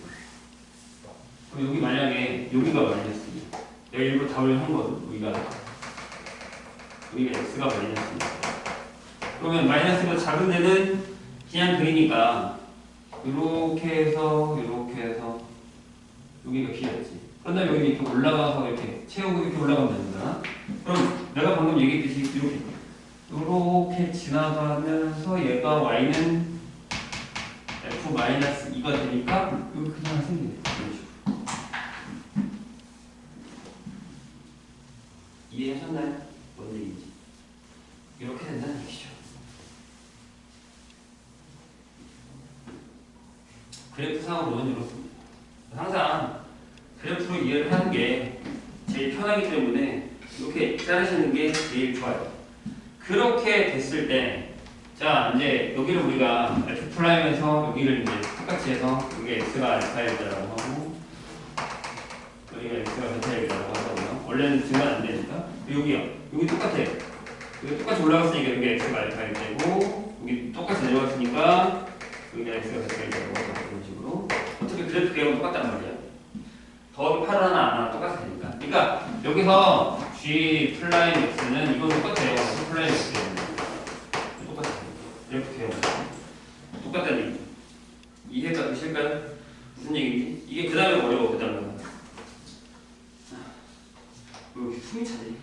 그럼 여기 만약에 여기가 마이너스 2. 내가 일부러 답을 한 거거든. 여기가 x가 마이너스 2. 그러면 마이너스보다 작은 데는 그냥 그리니까 이렇게 해서 여기가 B였지. 그런 다음에 여기 이렇게 올라가서 이렇게 채우고 이렇게 올라가면 된다. 그럼 내가 방금 얘기했듯이 이렇게 지나가면서 얘가 Y는 F-2가 되니까 여기 그냥 생기네. 이런 식으로. 이해하셨나요? 뭔 얘기인지. 이렇게 된다는 얘기죠. 그래프상으로는 이렇습니다. 항상 그래프로 이해를 하는 게 제일 편하기 때문에 이렇게 자르시는 게 제일 좋아요. 그렇게 됐을 때, 자, 이제 여기를 우리가 F'에서 여기를 이제 똑같이 해서 여기 X가 알파이다라고 하고 여기가 X가 베타이다라고 하거든요. 원래는 증가는 안 되니까. 여기요. 여기 똑같아요. 여기 똑같이 올라갔으니까 여기 X가 알파이 되고 여기 똑같이 내려갔으니까 여기가 X가 베타이 되고 이런 식으로. 어차피 그래프 개형은 똑같단 말이야. 더하기 8 하나 안 하나 똑같이 되니까. 그러니까 여기서 G 플라임 X는 이거 똑같아요. G 플라임 X는 똑같아요. 그래프 개형 똑같다는 얘기. 이해가 되실까요? 무슨 얘기인지? 이게 그 다음에 어려워. 그 다음에 왜 이렇게 숨이 차지?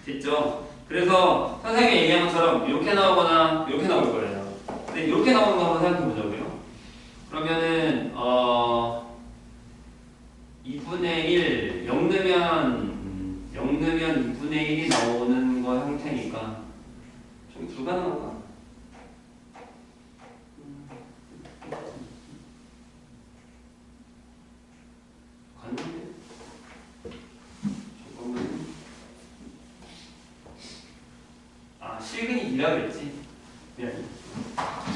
됐죠? 그래서 선생님이 얘기한 것처럼 이렇게 나오거나 이렇게 나올 거예요. 근데 이렇게 나오는 거 한번 생각해 보자고요. 그러면은 2분의 1 0 넣으면 2분의 1이 나오는 거 형태니까 좀 불가능한가? 갔는데? 잠깐만. 실근이 2라 그랬지. 미안해.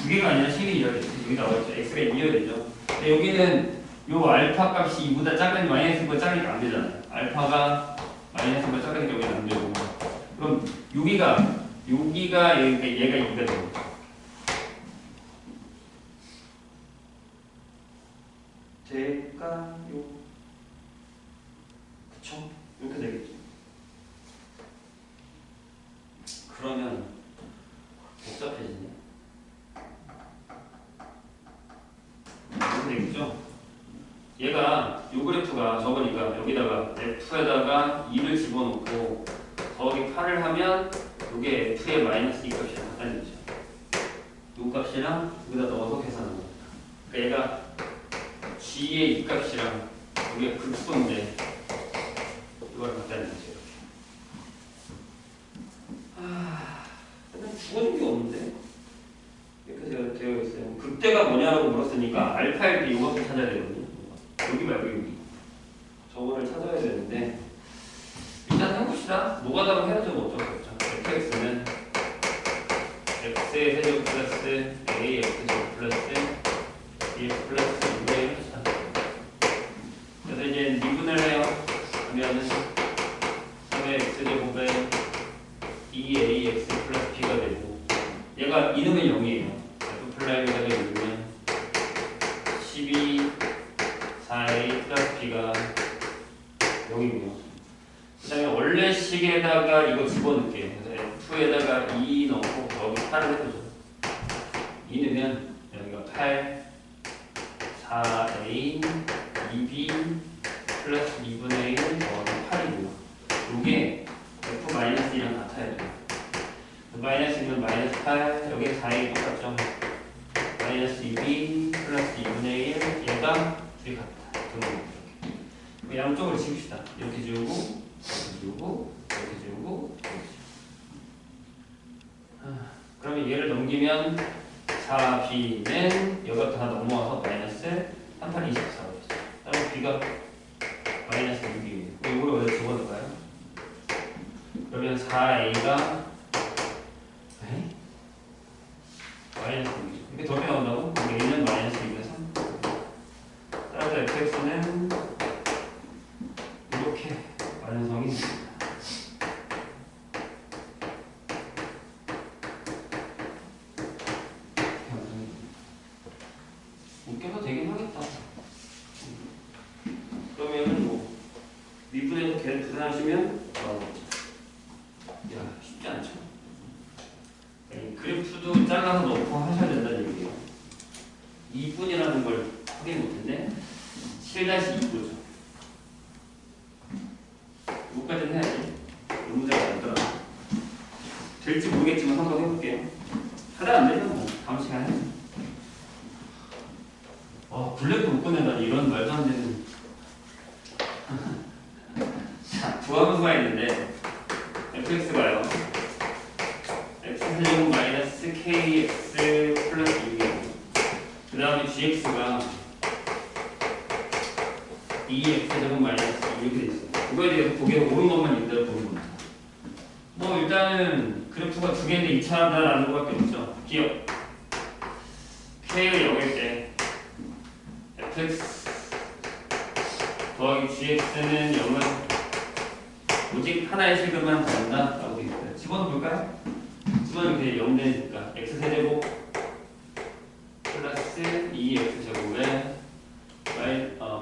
두 개가 아니라 실근이 2라 그랬지. 여기 나와있죠. x가 2여야 되죠. 근데 여기는 요 알파 값이 2보다 작은 마이너스보다 작으니까 안 되잖아요. 알파가 마이너스보다 작으니까 여기는 안 되고. 그럼 여기가 얘가 2가 되고. 될까요? 그쵸? 이렇게 되겠죠. 그러면 복잡해지네. 이렇게 되겠죠? 얘가 요 그래프가 저거니까 여기다가 F에다가 2를 집어넣고 더하기 8을 하면 이게 F의 마이너스 2 값이 같다는 거죠. 요 값이랑 여기다 넣어서 계산하는 겁니다. 그러니까 얘가 G의 이 값이랑 여기가 극소인데 이걸 같다는 거죠. 그냥 죽어준 게 없는데 이렇게 되어 있어요. 극대가 뭐냐라고 물었으니까 알파일 때 이것을 찾아야 되거든요. 여기 말고 여기 저거를 찾아야 되는데 일단 해봅시다. 노가다로 해야죠. 어쩔 수 없죠. fx는 x의 세제곱 플러스 ax 제곱 플러스 bx 플러스 2분의 1 합시다. 그래서 이제 미분을 해요. 그러면은 3의 x제곱에 2ax 플러스 b가 되고 얘가 이놈의 0이에요. F플라임에다가 이루면 12 4a 플러스 b가 0이고요. 그 다음에 원래 식에다가 이거 집어넣을게요. 그래서 F에다가 2 넣고 여기 8을 해보죠. 2 넣으면 여기가 8 4a 2b 플러스 2분의 1 더하기 8이고요. 이게 F-2랑 같아야 돼요. 마이너스는 마이너스 8 여기 4a 똑같죠. 마이너스 2b 플러스 2분의 1 얘가 둘이 같다. 이렇게 양쪽을 지웁시다. 이렇게 지우고 이렇게 지우고 이렇게 지우고 이렇게 지우고. 그러면 얘를 넘기면 4b는 여기가 다 넘어와서 마이너스 38, 24가 되죠. 그럼 b가 마이너스 6이에요. 이걸 어디다 집어넣을까요? 그러면 4a가 마이너스 6이죠. 이렇게 더럽게 나온다고? 이게 1은 마이너스 2분의 3. 따라서 fx는 이렇게 완성이 됩니다. 웃겨서 되긴 하겠다. 그러면은 뭐 미분에서 계산하시면 야 쉽지 않죠. 그래프도 잘라서 넣고 하셔야 된다는 얘기예요. 2분이라는 걸 확인 못했네. 7-2구죠. 이거까지는 해야지. 이 문제가 안 들어. 될지 모르겠지만 한번 해볼게요. 하다 안 되면 뭐 다음 시간에 해야지. 블랙도 못 꺼낸다니 이런 말도 안 되는. 자, 부하분수가 있는데 fx가요. x제곱 마이너스 kx 플러스 6이고 그 다음에 gx가 2x제곱 마이너스 6 이렇게 돼 있어요. 그거에 대해서 보기에 옳은 것만 있다고 보는 겁니다. 뭐 일단은 그래프가 두 개인데 이차한다라는 것밖에 없죠. 기억. k가 0일 때 fx 더하기 gx는 0은 오직 하나의 실근만 받는다 라고 되어 있어요. 집어넣어 볼까요? 집어넣으면 이렇게 0 되니까 x세제곱 플러스 2x제곱에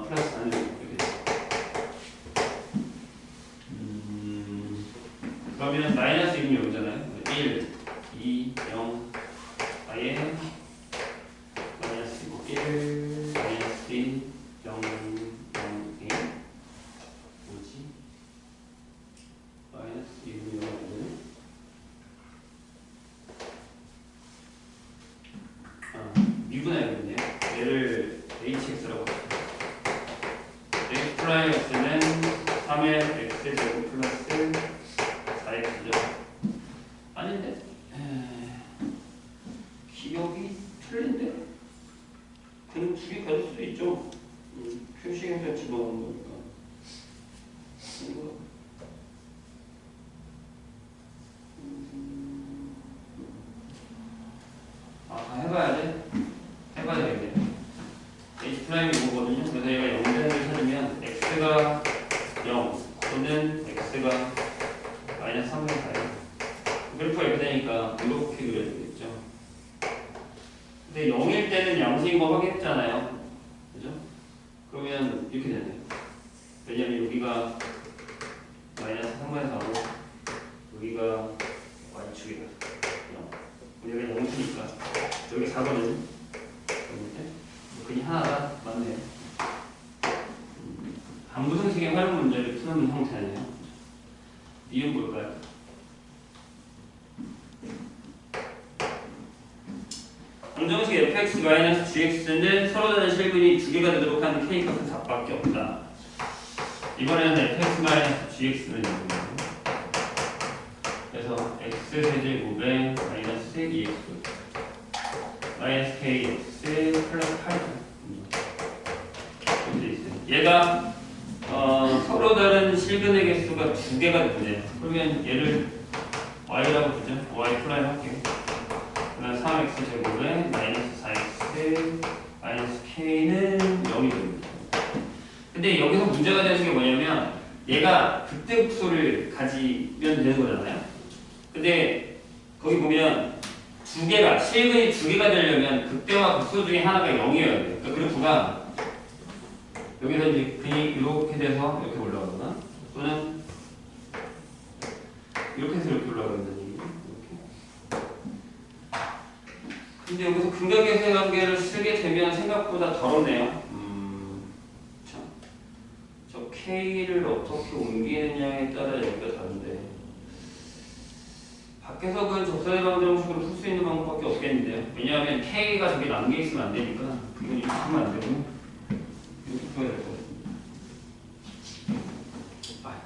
플러스 하는 이렇게 돼요. 그러면 마이너스 6이 여기잖아요. 1, 2, 0 아예 마이너스 1, 마이너스 2, 0, 0, 1 뭐지? 마이너스 2는 0이고 미분해야겠네요. 얘를 hx라고 합니다. x 프라임 x는 3의 x제곱 플러스 4x죠. 아닌데? 기억이 틀린데? 그냥 두 개 가질 수도 있죠. 표시에서 집어넣은 거니까. 이거. 다 해봐야 돼? 해봐야 되겠네. h 프라임이 이거거든요. 그래서 얘가 0되는 걸 찾으면 x가 0 또는 x가 마이너스 3분의 4예요. 그래프가 이렇게 되니까 이렇게 그려야 되겠죠. 근데 0일 때는 양수인 거 확인했잖아요. 그죠? 그러면 이렇게 되네요. 왜냐면 여기가 마이너스 3분의 4고 여기가 y축이다. 여기가 0이니까 여기 4거든요. 그냥 하나가 맞네요. 방부성식의 활용 문제를 푸는 형태네요. 이건 뭘까요? 방정식 fx-gx는 서로 다른 실근이 두 개가 되도록 하는 k값은 4밖에 없다. 이번에는 fx-gx는 이거예요. 그래서 x세제곱에 마이너스 2x 마이너스 kx 플러스 8 이렇게 있어요. 얘가 서로 다른 실근의 개수가 두 개가 되네요. 그러면 얘를 y라고 부르죠. y 프라임 할게요. 그다음 3x 제곱에 마이너스 4x 마이너스 k는 0이 됩니다. 근데 여기서 문제가 되는 게 뭐냐면 얘가 극대극소를 가지면 되는 거잖아요. 근데 거기 보면 두 개가 실근이 두 개가 되려면 극대와 극소 중에 하나가 0이어야 돼요. 그러니까 그래프가 여기서 이제 근이 이렇게 돼서 이렇게 올라가거나 또는 이렇게 해서 이렇게 올라가거든요. 근데 여기서 근각의 관계를 쓰게 되면 생각보다 덜 오네요. 저 K를 어떻게 옮기느냐에 따라 여기가 다른데 밖에서 그 적선의 방정식으로 풀 수 있는 방법밖에 없겠는데요. 왜냐하면 K가 저기 남겨 있으면 안 되니까 이건 이렇게 하면 안 되고 이렇게 풀어야 될 것 같습니다.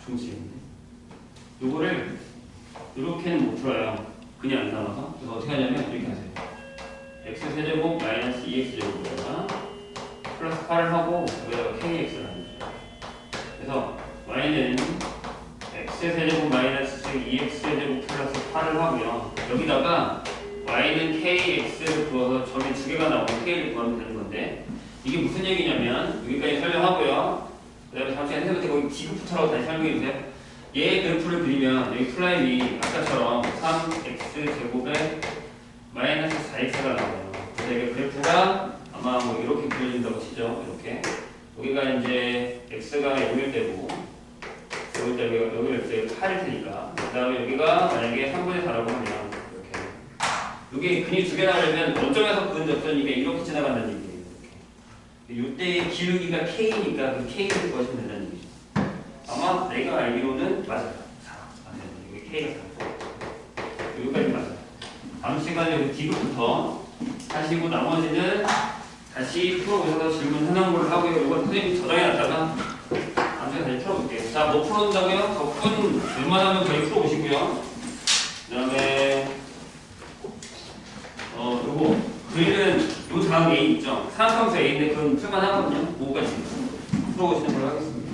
좀 지겠네. 요거를 이렇게는 못 풀어요. 그냥 안 나와서. 그래서 어떻게 하냐면 이렇게 하세요. x세제곱 마이너스 2x제곱에다가 플러스 8을 하고 여기다가 kx를 하는 거죠. 그래서 y는 x세제곱 마이너스 2x제곱 플러스 8을 하고요. 여기다가 y는 kx를 부어서 저기 두 개가 나오면 k를 구하면 되는 건데 이게 무슨 얘기냐면 여기까지 설명하고요. 그 다음에 잠시 해서부터 거기 지급부터라고 다시 설명해 주세요. 얘 그래프를 그리면 여기 플라임이 아까처럼 3x제곱에 마이너스 4x가 나와요. 그래서 이게 그래프가 아마 뭐 이렇게 그려진다고 치죠. 이렇게. 여기가 이제 x가 0일 때고, 여기가 x가 8일 테니까. 그 다음에 여기가 만약에 3분의 4라고 하면 이렇게. 여기 근이 두 개 나려면 원점에서 근 접선이 이렇게 지나간다는 얘기예요. 이렇게. 이때의 기울기가 K니까 그 K를 구하시면 된다는 얘기죠. 아마 내가 알기로는 맞아요. 4. 맞아요. 여기 K가 4. 여기까지 맞아요. 다음 시간에 그 D부터 하시고 나머지는 다시 풀어보셔서 질문 해놓은 걸 하고요. 이건 선생님이 저장해놨다가 다음 시간에 다시 풀어볼게요. 자, 뭐 풀어본다고요? 적분 웬만하면 거의 풀어보시고요. 그 다음에 요거 그리는 요 다음 A 있죠? 사람함수 A인데 그건 풀만하거든요. 그거까지 풀어보시는 걸로 하겠습니다.